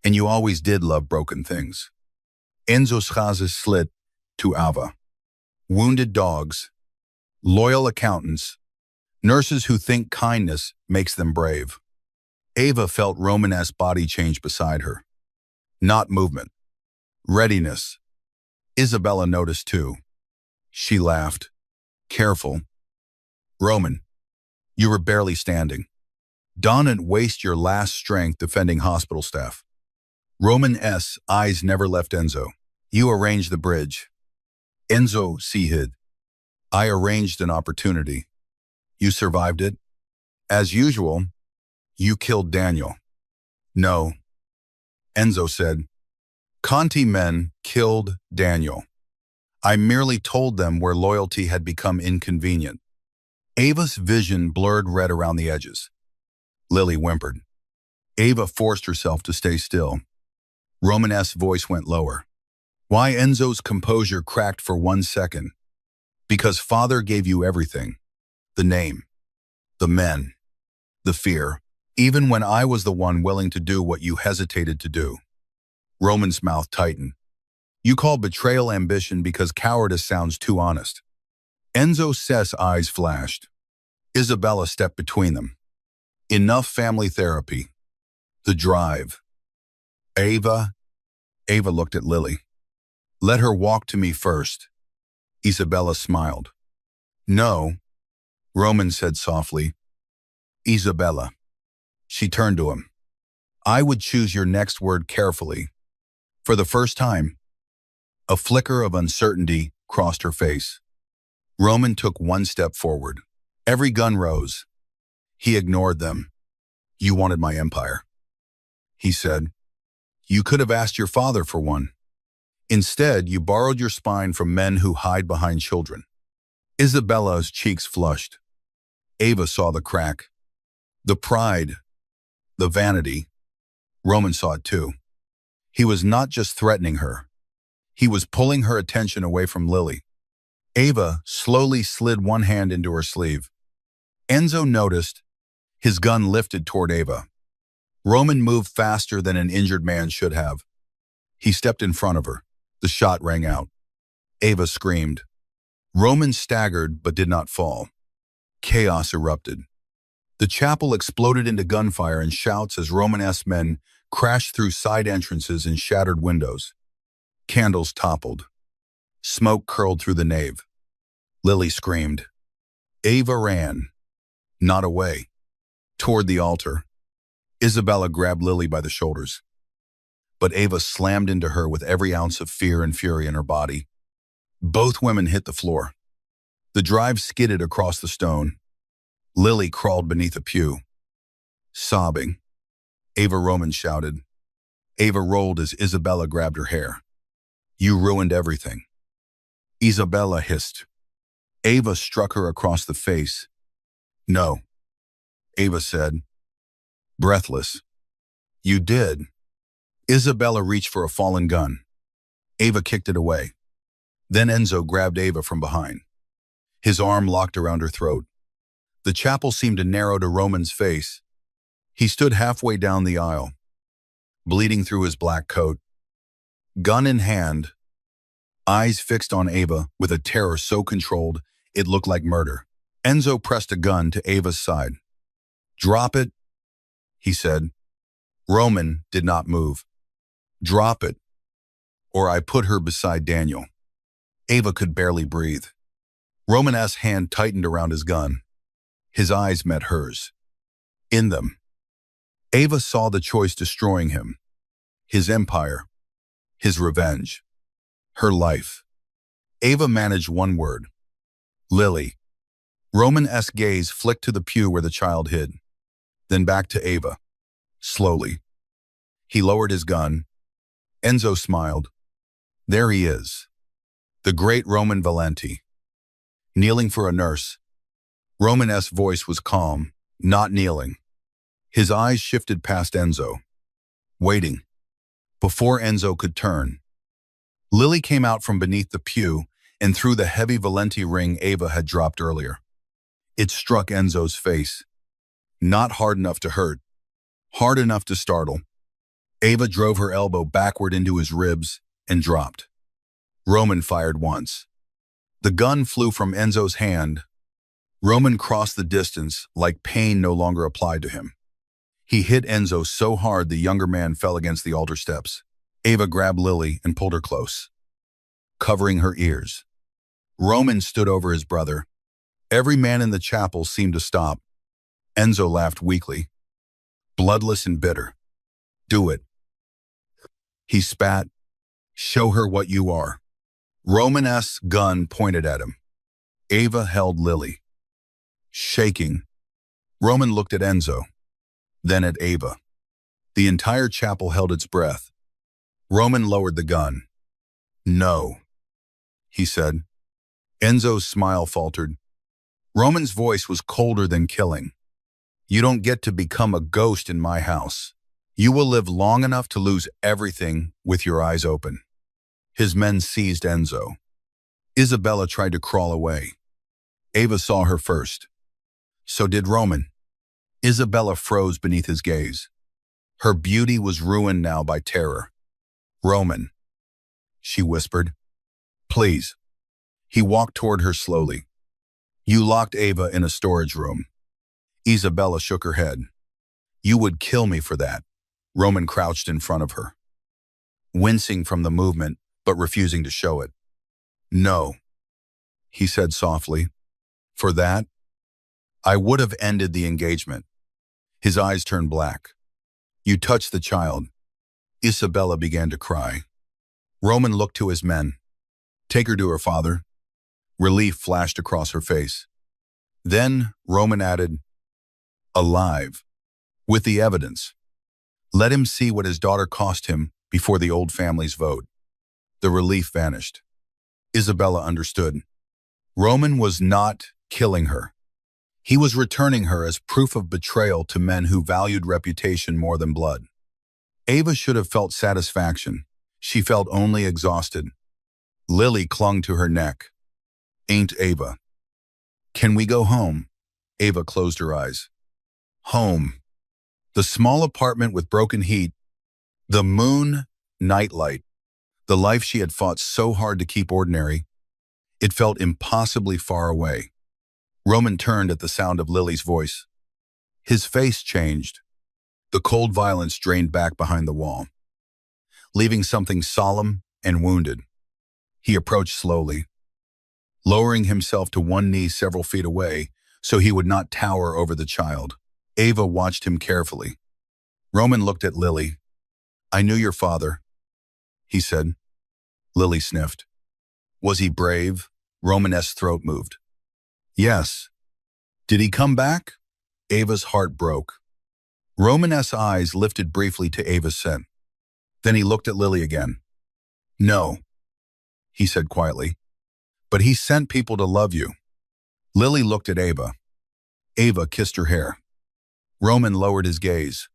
And you always did love broken things. Enzo's gazes slid to Ava. Wounded dogs. Loyal accountants. Nurses who think kindness makes them brave. Ava felt Roman's body change beside her. Not movement. Readiness. Isabella noticed too. She laughed. Careful. Roman, you were barely standing. Don't waste your last strength defending hospital staff. Roman's eyes never left Enzo. You arranged the bridge. Enzo hid. I arranged an opportunity. You survived it. As usual, you killed Daniel. No. Enzo said, Conti men killed Daniel. I merely told them where loyalty had become inconvenient. Ava's vision blurred red around the edges. Lily whimpered. Ava forced herself to stay still. Roman's voice went lower. Why? Enzo's composure cracked for 1 second. Because father gave you everything. The name. The men. The fear. Even when I was the one willing to do what you hesitated to do. Roman's mouth tightened. You call betrayal ambition because cowardice sounds too honest. Enzo's eyes flashed. Isabella stepped between them. Enough family therapy. The drive. Ava looked at Lily. Let her walk to me first. Isabella smiled. No, Roman said softly. Isabella. She turned to him. I would choose your next word carefully. For the first time, a flicker of uncertainty crossed her face. Roman took one step forward. Every gun rose. He ignored them. You wanted my empire, he said. You could have asked your father for one. Instead, you borrowed your spine from men who hide behind children. Isabella's cheeks flushed. Ava saw the crack. The pride. The vanity. Roman saw it too. He was not just threatening her. He was pulling her attention away from Lily. Ava slowly slid one hand into her sleeve. Enzo noticed. His gun lifted toward Ava. Roman moved faster than an injured man should have. He stepped in front of her. The shot rang out. Ava screamed. Roman staggered but did not fall. Chaos erupted. The chapel exploded into gunfire and shouts as Romanesque men crashed through side entrances and shattered windows. Candles toppled. Smoke curled through the nave. Lily screamed. Ava ran. Not away. Toward the altar. Isabella grabbed Lily by the shoulders. But Ava slammed into her with every ounce of fear and fury in her body. Both women hit the floor. The drive skidded across the stone. Lily crawled beneath a pew. Sobbing. Ava Roman shouted. Ava rolled as Isabella grabbed her hair. You ruined everything. Isabella hissed. Ava struck her across the face. No, Ava said, breathless. You did. Isabella reached for a fallen gun. Ava kicked it away. Then Enzo grabbed Ava from behind. His arm locked around her throat. The chapel seemed to narrow to Roman's face. He stood halfway down the aisle, bleeding through his black coat. Gun in hand, eyes fixed on Ava with a terror so controlled it looked like murder. Enzo pressed a gun to Ava's side. Drop it, he said. Roman did not move. Drop it, or I put her beside Daniel. Ava could barely breathe. Romanesque's hand tightened around his gun. His eyes met hers. In them, Ava saw the choice destroying him. His empire. His revenge. Her life. Ava managed one word. Lily. Romanesque's gaze flicked to the pew where the child hid. Then back to Ava. Slowly. He lowered his gun. Enzo smiled. There he is. The great Roman Valenti. Kneeling for a nurse. Romanesque's voice was calm, not kneeling. His eyes shifted past Enzo. Waiting. Before Enzo could turn. Lily came out from beneath the pew and threw the heavy Valenti ring Ava had dropped earlier. It struck Enzo's face. Not hard enough to hurt. Hard enough to startle. Ava drove her elbow backward into his ribs and dropped. Roman fired once. The gun flew from Enzo's hand. Roman crossed the distance like pain no longer applied to him. He hit Enzo so hard the younger man fell against the altar steps. Ava grabbed Lily and pulled her close, covering her ears. Roman stood over his brother. Every man in the chapel seemed to stop. Enzo laughed weakly, bloodless and bitter. Do it. He spat. Show her what you are. Romanesque's gun pointed at him. Ava held Lily. Shaking, Roman looked at Enzo, then at Ava. The entire chapel held its breath. Roman lowered the gun. No, he said. Enzo's smile faltered. Roman's voice was colder than killing. You don't get to become a ghost in my house. You will live long enough to lose everything with your eyes open. His men seized Enzo. Isabella tried to crawl away. Ava saw her first. So did Roman. Isabella froze beneath his gaze. Her beauty was ruined now by terror. Roman. she whispered. Please. He walked toward her slowly. You locked Ava in a storage room. Isabella shook her head. You would kill me for that. Roman crouched in front of her, wincing from the movement, but refusing to show it. No, he said softly. For that, I would have ended the engagement. His eyes turned black. You touched the child. Isabella began to cry. Roman looked to his men. Take her to her father. Relief flashed across her face. Then Roman added, alive, with the evidence. Let him see what his daughter cost him before the old family's vote. The relief vanished. Isabella understood. Roman was not killing her. He was returning her as proof of betrayal to men who valued reputation more than blood. Ava should have felt satisfaction. She felt only exhausted. Lily clung to her neck. Ain't Ava. Can we go home? Ava closed her eyes. Home. The small apartment with broken heat. The moon, nightlight. The life she had fought so hard to keep ordinary. It felt impossibly far away. Roman turned at the sound of Lily's voice. His face changed. The cold violence drained back behind the wall, leaving something solemn and wounded. He approached slowly, lowering himself to one knee several feet away so he would not tower over the child. Ava watched him carefully. Roman looked at Lily. I knew your father, he said. Lily sniffed. Was he brave? Roman's throat moved. Yes. Did he come back? Ava's heart broke. Roman's eyes lifted briefly to Ava's scent. Then he looked at Lily again. No, he said quietly, but he sent people to love you. Lily looked at Ava. Ava kissed her hair. Roman lowered his gaze.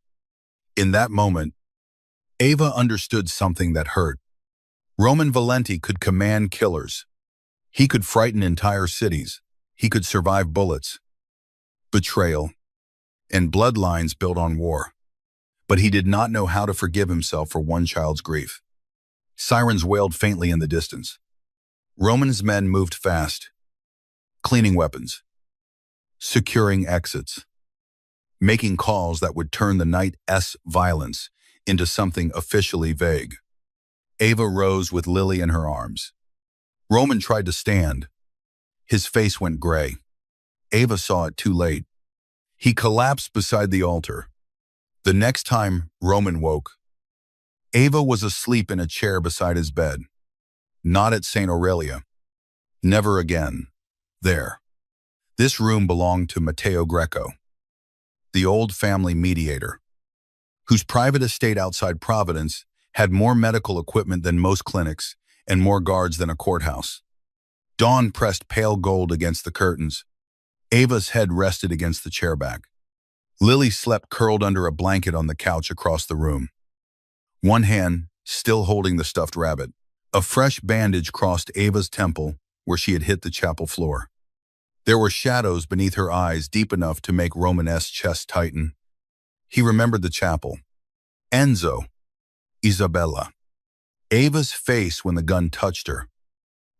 In that moment, Ava understood something that hurt. Roman Valenti could command killers. He could frighten entire cities. He could survive bullets, betrayal, and bloodlines built on war. But he did not know how to forgive himself for one child's grief. Sirens wailed faintly in the distance. Roman's men moved fast, cleaning weapons, securing exits, making calls that would turn the night's violence into something officially vague. Ava rose with Lily in her arms. Roman tried to stand. His face went gray. Ava saw it too late. He collapsed beside the altar. The next time Roman woke, Ava was asleep in a chair beside his bed. Not at St. Aurelia. Never again. There. This room belonged to Matteo Greco, the old family mediator, whose private estate outside Providence had more medical equipment than most clinics and more guards than a courthouse. Dawn pressed pale gold against the curtains. Ava's head rested against the chair back. Lily slept curled under a blanket on the couch across the room, one hand still holding the stuffed rabbit. A fresh bandage crossed Ava's temple where she had hit the chapel floor. There were shadows beneath her eyes deep enough to make Roman's chest tighten. He remembered the chapel. Enzo. Isabella. Ava's face when the gun touched her.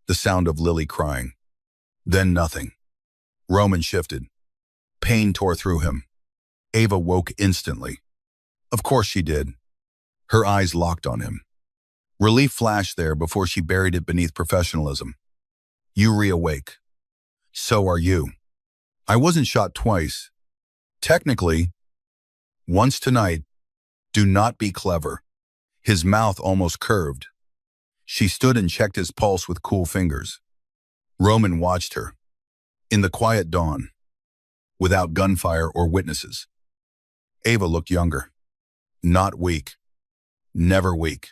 The sound of Lily crying. Then nothing. Roman shifted. Pain tore through him. Ava woke instantly. Of course she did. Her eyes locked on him. Relief flashed there before she buried it beneath professionalism. You reawake. So are you. I wasn't shot twice. Technically, once tonight. Do not be clever. His mouth almost curved. She stood and checked his pulse with cool fingers. Roman watched her. In the quiet dawn, without gunfire or witnesses. Ava looked younger. Not weak. Never weak.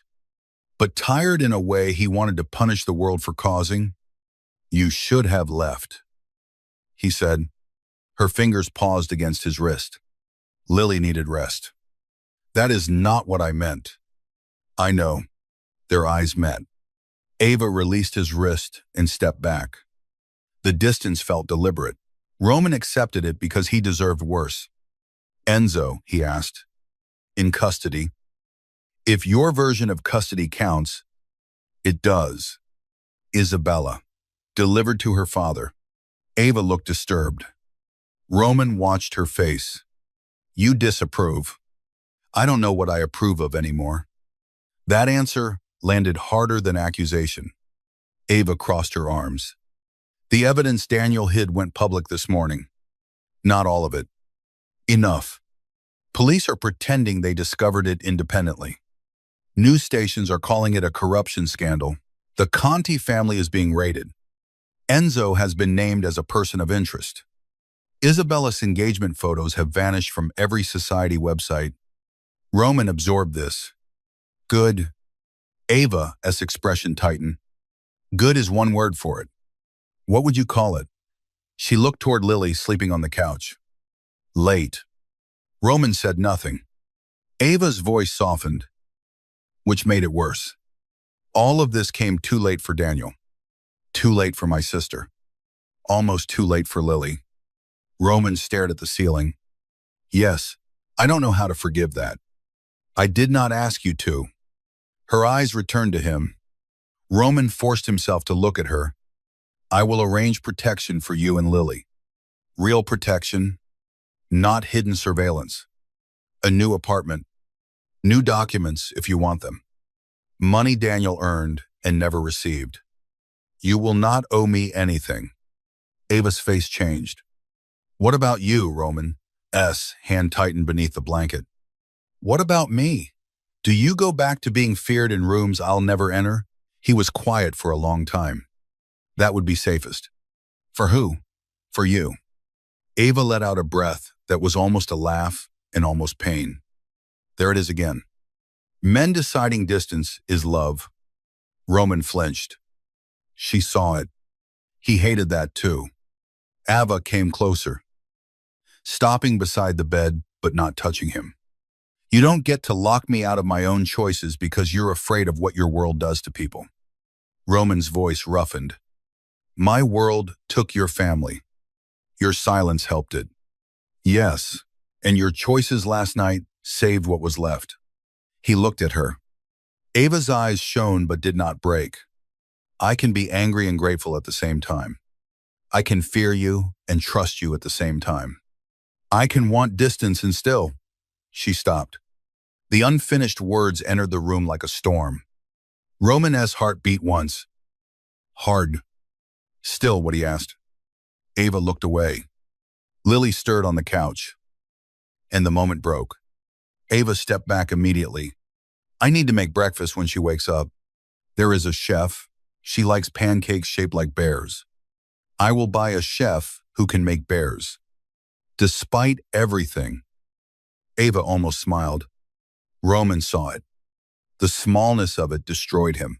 But tired in a way he wanted to punish the world for causing. You should have left, he said. Her fingers paused against his wrist. Lily needed rest. That is not what I meant. I know. Their eyes met. Ava released his wrist and stepped back. The distance felt deliberate. Roman accepted it because he deserved worse. Enzo, he asked, in custody. If your version of custody counts, It does. Isabella. Delivered to her father. Ava looked disturbed. Roman watched her face. You disapprove. I don't know what I approve of anymore. That answer landed harder than accusation. Ava crossed her arms. The evidence Daniel hid went public this morning. Not all of it. Enough. Police are pretending they discovered it independently. News stations are calling it a corruption scandal. The Conti family is being raided. Enzo has been named as a person of interest. Isabella's engagement photos have vanished from every society website. Roman absorbed this. Good. Ava, S expression tightened. Good is one word for it. What would you call it? She looked toward Lily sleeping on the couch. Late. Roman said nothing. Ava's voice softened, which made it worse. All of this came too late for Daniel. Too late for my sister. Almost too late for Lily. Roman stared at the ceiling. Yes, I don't know how to forgive that. I did not ask you to. Her eyes returned to him. Roman forced himself to look at her. I will arrange protection for you and Lily. Real protection, not hidden surveillance. A new apartment. New documents if you want them. Money Daniel earned and never received. You will not owe me anything. Ava's face changed. What about you, Roman? S, hand tightened beneath the blanket. What about me? Do you go back to being feared in rooms I'll never enter? He was quiet for a long time. That would be safest. For who? For you. Ava let out a breath that was almost a laugh and almost pain. There it is again. Men deciding distance is love. Roman flinched. She saw it. He hated that too. Ava came closer, stopping beside the bed but not touching him. You don't get to lock me out of my own choices because you're afraid of what your world does to people. Roman's voice roughened. My world took your family. Your silence helped it. Yes, and your choices last night saved what was left. He looked at her. Ava's eyes shone but did not break. I can be angry and grateful at the same time. I can fear you and trust you at the same time. I can want distance and still. She stopped. The unfinished words entered the room like a storm. Roman's heart beat once. Hard. Still, what he asked. Ava looked away. Lily stirred on the couch. And the moment broke. Ava stepped back immediately. I need to make breakfast when she wakes up. There is a chef. She likes pancakes shaped like bears. I will buy a chef who can make bears. Despite everything. Ava almost smiled. Roman saw it. The smallness of it destroyed him.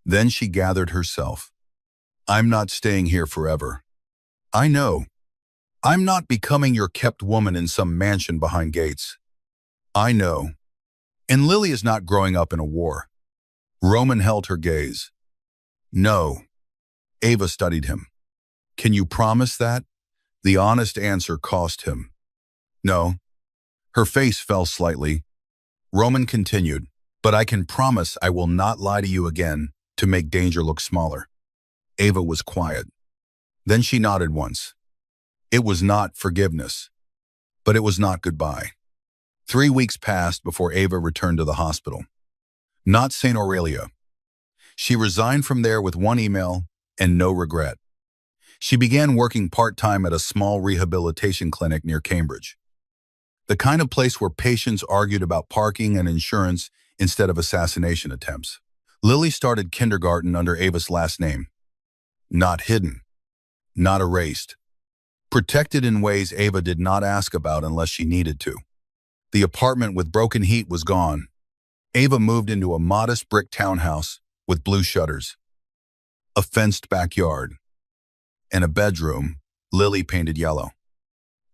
Then she gathered herself. I'm not staying here forever. I know. I'm not becoming your kept woman in some mansion behind gates. I know. And Lily is not growing up in a war. Roman held her gaze. No. Ava studied him. Can you promise that? The honest answer cost him. No. Her face fell slightly. Roman continued, but I can promise I will not lie to you again to make danger look smaller. Ava was quiet. Then she nodded once. It was not forgiveness, but it was not goodbye. 3 weeks passed before Ava returned to the hospital. Not St. Aurelia. She resigned from there with one email and no regret. She began working part-time at a small rehabilitation clinic near Cambridge. The kind of place where patients argued about parking and insurance instead of assassination attempts. Lily started kindergarten under Ava's last name. Not hidden. Not erased. Protected in ways Ava did not ask about unless she needed to. The apartment with broken heat was gone. Ava moved into a modest brick townhouse with blue shutters, a fenced backyard, and a bedroom Lily painted yellow.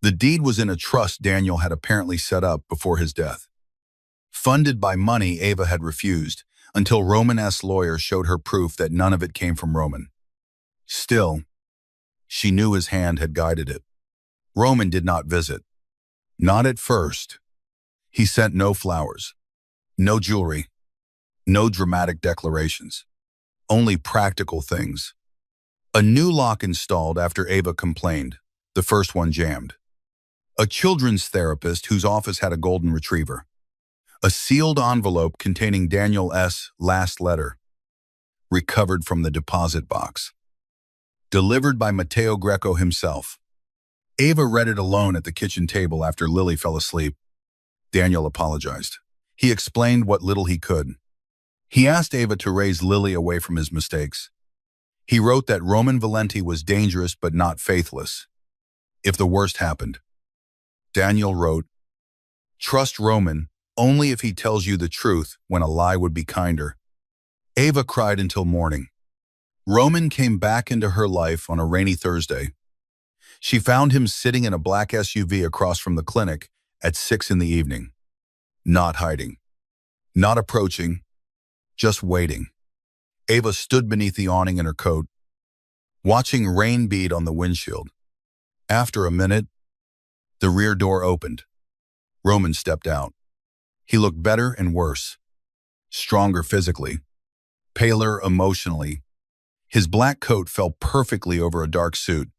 The deed was in a trust Daniel had apparently set up before his death. Funded by money Ava had refused until Roman's lawyer showed her proof that none of it came from Roman. Still, she knew his hand had guided it. Roman did not visit. Not at first. He sent no flowers, no jewelry, no dramatic declarations. only practical things. A new lock installed after Ava complained. The first one jammed. A children's therapist whose office had a golden retriever. A sealed envelope containing Daniel S. last letter, recovered from the deposit box. Delivered by Matteo Greco himself. Ava read it alone at the kitchen table after Lily fell asleep. Daniel apologized. He explained what little he could. He asked Ava to raise Lily away from his mistakes. He wrote that Roman Valenti was dangerous but not faithless. If the worst happened. Daniel wrote, "Trust Roman only if he tells you the truth when a lie would be kinder." Ava cried until morning. Roman came back into her life on a rainy Thursday. She found him sitting in a black SUV across from the clinic at 6 in the evening. Not hiding. Not approaching. Just waiting. Ava stood beneath the awning in her coat, watching rain bead on the windshield. After a minute, the rear door opened. Roman stepped out. He looked better and worse. Stronger physically. Paler emotionally. His black coat fell perfectly over a dark suit.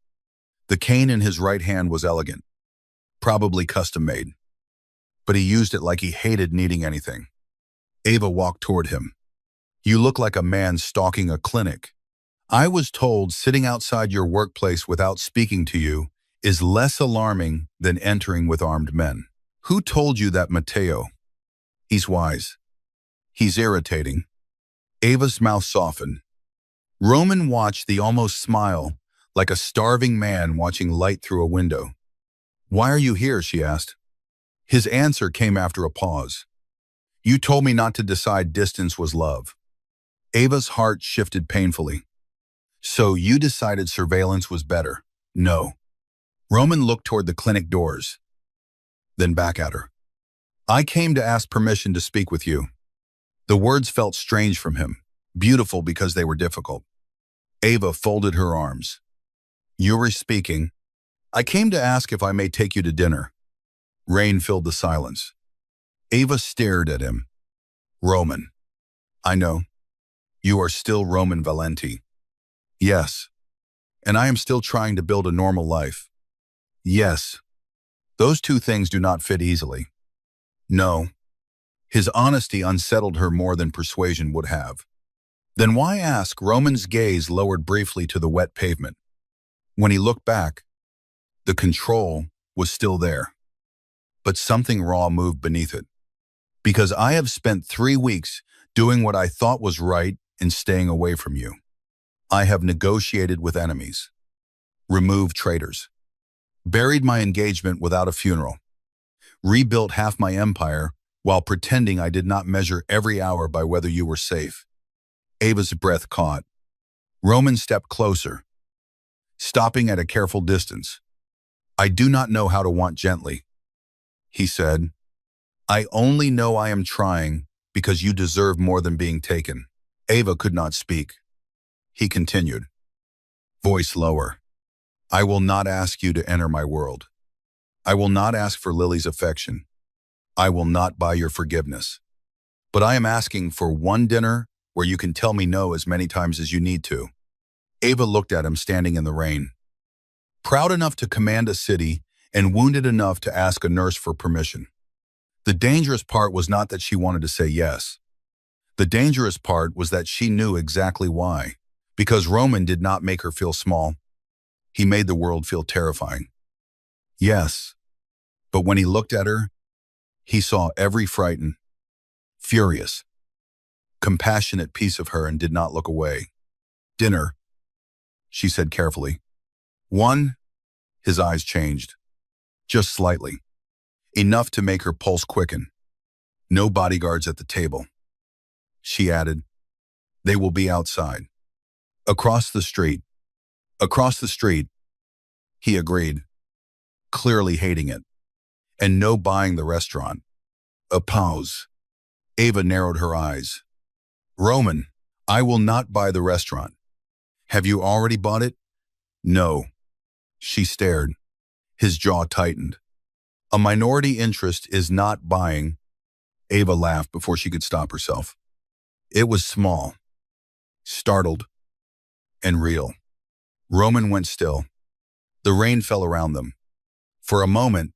The cane in his right hand was elegant. Probably custom made. But he used it like he hated needing anything. Ava walked toward him. "You look like a man stalking a clinic. I was told sitting outside your workplace without speaking to you is less alarming than entering with armed men. Who told you that, Matteo? He's wise. He's irritating." Ava's mouth softened. Roman watched the almost smile, like a starving man watching light through a window. "Why are you here?" she asked. His answer came after a pause. "You told me not to decide distance was love." Ava's heart shifted painfully. "So you decided surveillance was better?" "No." Roman looked toward the clinic doors, then back at her. "I came to ask permission to speak with you." The words felt strange from him, beautiful because they were difficult. Ava folded her arms. "You're speaking. I came to ask if I may take you to dinner." Rain filled the silence. Ava stared at him. "Roman. I know. You are still Roman Valenti." "Yes. And I am still trying to build a normal life." "Yes. Those two things do not fit easily." "No." His honesty unsettled her more than persuasion would have. "Then why ask?" Roman's gaze lowered briefly to the wet pavement. When he looked back, the control was still there. But something raw moved beneath it. "Because I have spent 3 weeks doing what I thought was right and staying away from you. I have negotiated with enemies, removed traitors, buried my engagement without a funeral, rebuilt half my empire while pretending I did not measure every hour by whether you were safe." Ava's breath caught. Roman stepped closer, stopping at a careful distance. "I do not know how to want gently," he said. "I only know I am trying because you deserve more than being taken." Ava could not speak. He continued, voice lower. "I will not ask you to enter my world. I will not ask for Lily's affection. I will not buy your forgiveness. But I am asking for one dinner where you can tell me no as many times as you need to." Ava looked at him standing in the rain. Proud enough to command a city and wounded enough to ask a nurse for permission. The dangerous part was not that she wanted to say yes. The dangerous part was that she knew exactly why. Because Roman did not make her feel small. He made the world feel terrifying. Yes. But when he looked at her, he saw every frightened, furious, compassionate piece of her and did not look away. "Dinner," she said carefully. "One." His eyes changed. Just slightly. Enough to make her pulse quicken. "No bodyguards at the table." She added, "They will be outside. Across the street." "Across the street," he agreed, clearly hating it. "And no buying the restaurant." A pause. Ava narrowed her eyes. "Roman, I will not buy the restaurant." "Have you already bought it?" "No." She stared. His jaw tightened. "A minority interest is not buying." Ava laughed before she could stop herself. It was small. startled and real. Roman went still. The rain fell around them. For a moment,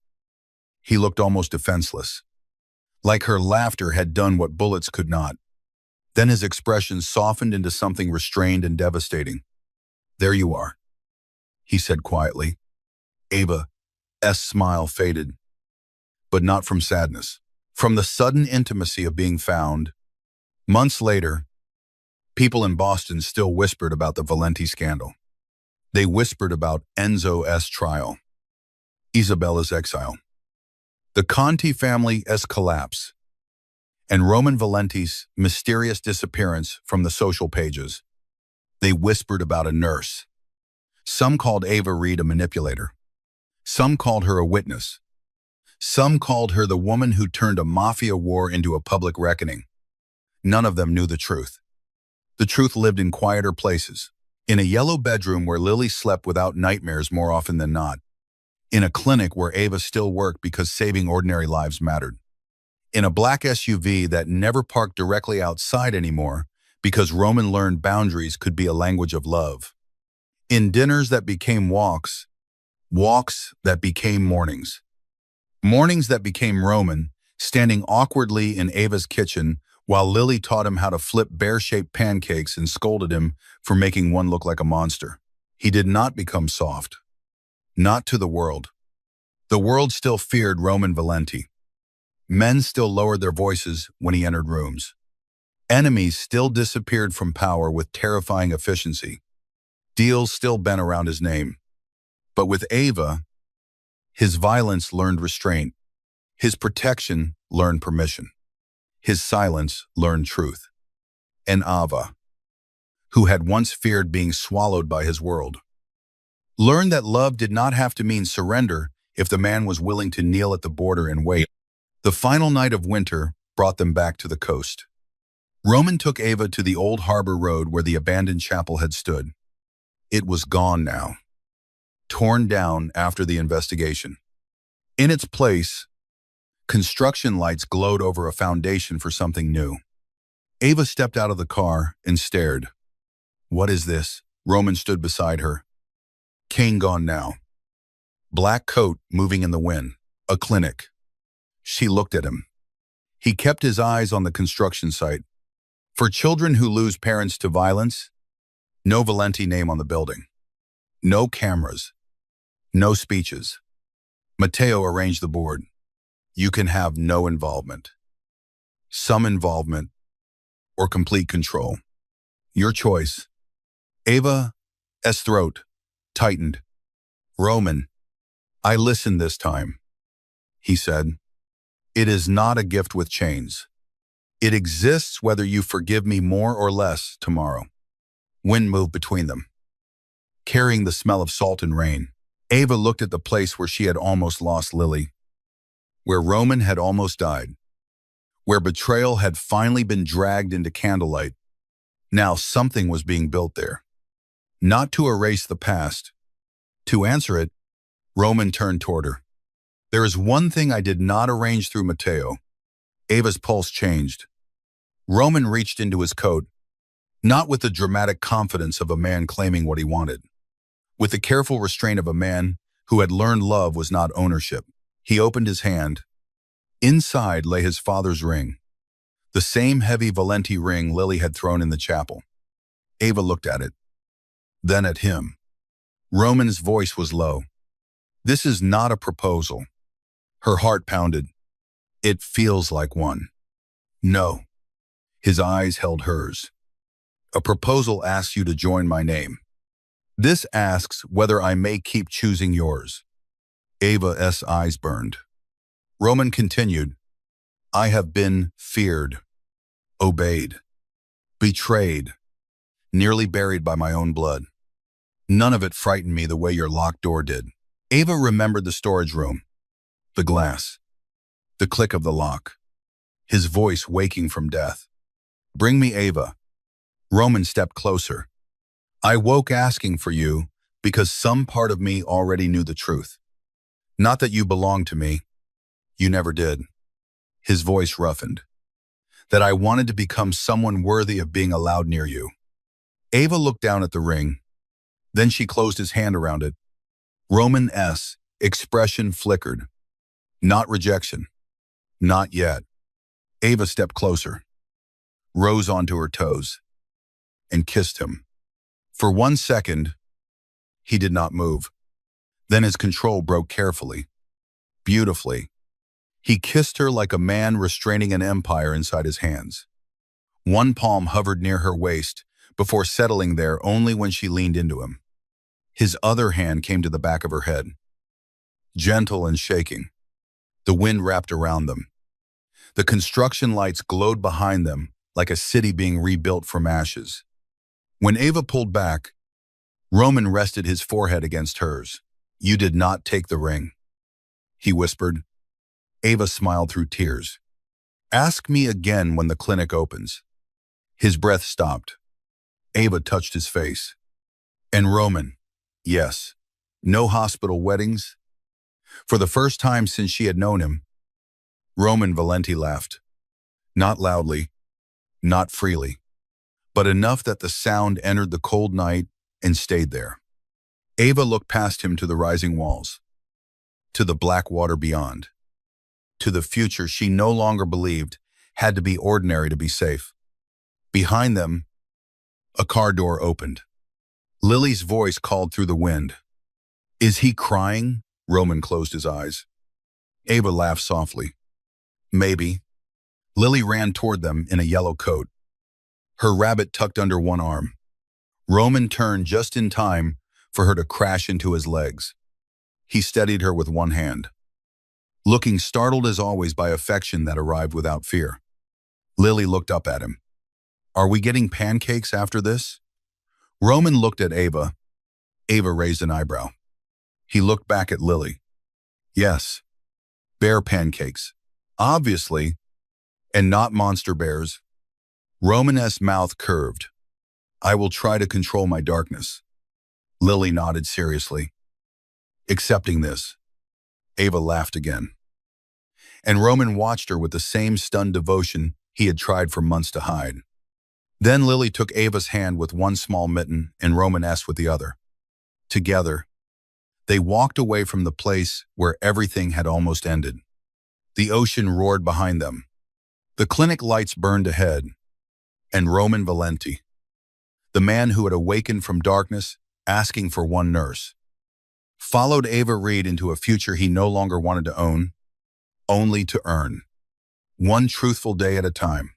he looked almost defenseless, like her laughter had done what bullets could not. Then his expression softened into something restrained and devastating. "There you are," he said quietly. Ava's smile faded, but not from sadness. From the sudden intimacy of being found. Months later, people in Boston still whispered about the Valenti scandal. They whispered about Enzo's trial, Isabella's exile, the Conti family's collapse, and Roman Valenti's mysterious disappearance from the social pages. They whispered about a nurse. Some called Ava Reed a manipulator. Some called her a witness. Some called her the woman who turned a mafia war into a public reckoning. None of them knew the truth. The truth lived in quieter places. In a yellow bedroom where Lily slept without nightmares more often than not. In a clinic where Ava still worked because saving ordinary lives mattered. In a black SUV that never parked directly outside anymore because Roman learned boundaries could be a language of love. In dinners that became walks, walks that became mornings. Mornings that became Roman, standing awkwardly in Ava's kitchen while Lily taught him how to flip bear-shaped pancakes and scolded him for making one look like a monster. He did not become soft. Not to the world. The world still feared Roman Valenti. Men still lowered their voices when he entered rooms. Enemies still disappeared from power with terrifying efficiency. Deals still bent around his name. But with Ava, his violence learned restraint. His protection learned permission. His silence learned truth. And Ava, who had once feared being swallowed by his world, learned that love did not have to mean surrender if the man was willing to kneel at the border and wait. The final night of winter brought them back to the coast. Roman took Ava to the old harbor road where the abandoned chapel had stood. It was gone now, torn down after the investigation. In its place, construction lights glowed over a foundation for something new. Ava stepped out of the car and stared. "What is this?" Roman stood beside her. "Cane gone now. Black coat moving in the wind. A clinic." She looked at him. He kept his eyes on the construction site. For children who lose parents to violence, no Valenti name on the building. No cameras. No speeches. Matteo arranged the board. You can have no involvement. Some involvement, or complete control. Your choice. Ava's throat tightened. "Roman, I listened this time," he said. "It is not a gift with chains. It exists whether you forgive me more or less tomorrow." Wind moved between them, carrying the smell of salt and rain. Ava looked at the place where she had almost lost Lily, where Roman had almost died, where betrayal had finally been dragged into candlelight. Now something was being built there. Not to erase the past. To answer it, Roman turned toward her. "There is one thing I did not arrange through Matteo." Ava's pulse changed. Roman reached into his coat, not with the dramatic confidence of a man claiming what he wanted, with the careful restraint of a man who had learned love was not ownership. He opened his hand. Inside lay his father's ring, the same heavy Valenti ring Lily had thrown in the chapel. Ava looked at it, then at him. Roman's voice was low. "This is not a proposal." Her heart pounded. "It feels like one." "No." His eyes held hers. "A proposal asks you to join my name. This asks whether I may keep choosing yours." Ava's eyes burned. Roman continued, "I have been feared, obeyed, betrayed, nearly buried by my own blood. None of it frightened me the way your locked door did." Ava remembered the storage room, the glass, the click of the lock, his voice waking from death. "Bring me Ava." Roman stepped closer. "I woke asking for you because some part of me already knew the truth. Not that you belonged to me. You never did." His voice roughened. "That I wanted to become someone worthy of being allowed near you. Ava looked down at the ring. Then she closed his hand around it. Roman S. expression flickered. Not rejection. Not yet. Ava stepped closer, rose onto her toes, and kissed him. For 1 second, he did not move. Then his control broke carefully, beautifully. He kissed her like a man restraining an empire inside his hands. One palm hovered near her waist before settling there only when she leaned into him. His other hand came to the back of her head, gentle and shaking. The wind wrapped around them. The construction lights glowed behind them like a city being rebuilt from ashes. When Ava pulled back, Roman rested his forehead against hers. "You did not take the ring," he whispered. Ava smiled through tears. "Ask me again when the clinic opens." His breath stopped. Ava touched his face. "And Roman, yes, no hospital weddings?" For the first time since she had known him, Roman Valenti laughed. Not loudly, not freely, but enough that the sound entered the cold night and stayed there. Ava looked past him to the rising walls, to the black water beyond, to the future she no longer believed had to be ordinary to be safe. Behind them, a car door opened. Lily's voice called through the wind. "Is he crying?" Roman closed his eyes. Ava laughed softly. "Maybe." Lily ran toward them in a yellow coat, her rabbit tucked under one arm. Roman turned just in time for her to crash into his legs. He steadied her with one hand, looking startled as always by affection that arrived without fear. Lily looked up at him. "Are we getting pancakes after this?" Roman looked at Ava. Ava raised an eyebrow. He looked back at Lily. "Yes, bear pancakes. Obviously, and not monster bears." Roman's mouth curved. "I will try to control my darkness." Lily nodded seriously. "Accepting this." Ava laughed again. And Roman watched her with the same stunned devotion he had tried for months to hide. Then Lily took Ava's hand with one small mitten and Roman's with the other. Together, they walked away from the place where everything had almost ended. The ocean roared behind them. The clinic lights burned ahead. And Roman Valenti, the man who had awakened from darkness, asking for one nurse, followed Ava Reed into a future he no longer wanted to own, only to earn. One truthful day at a time.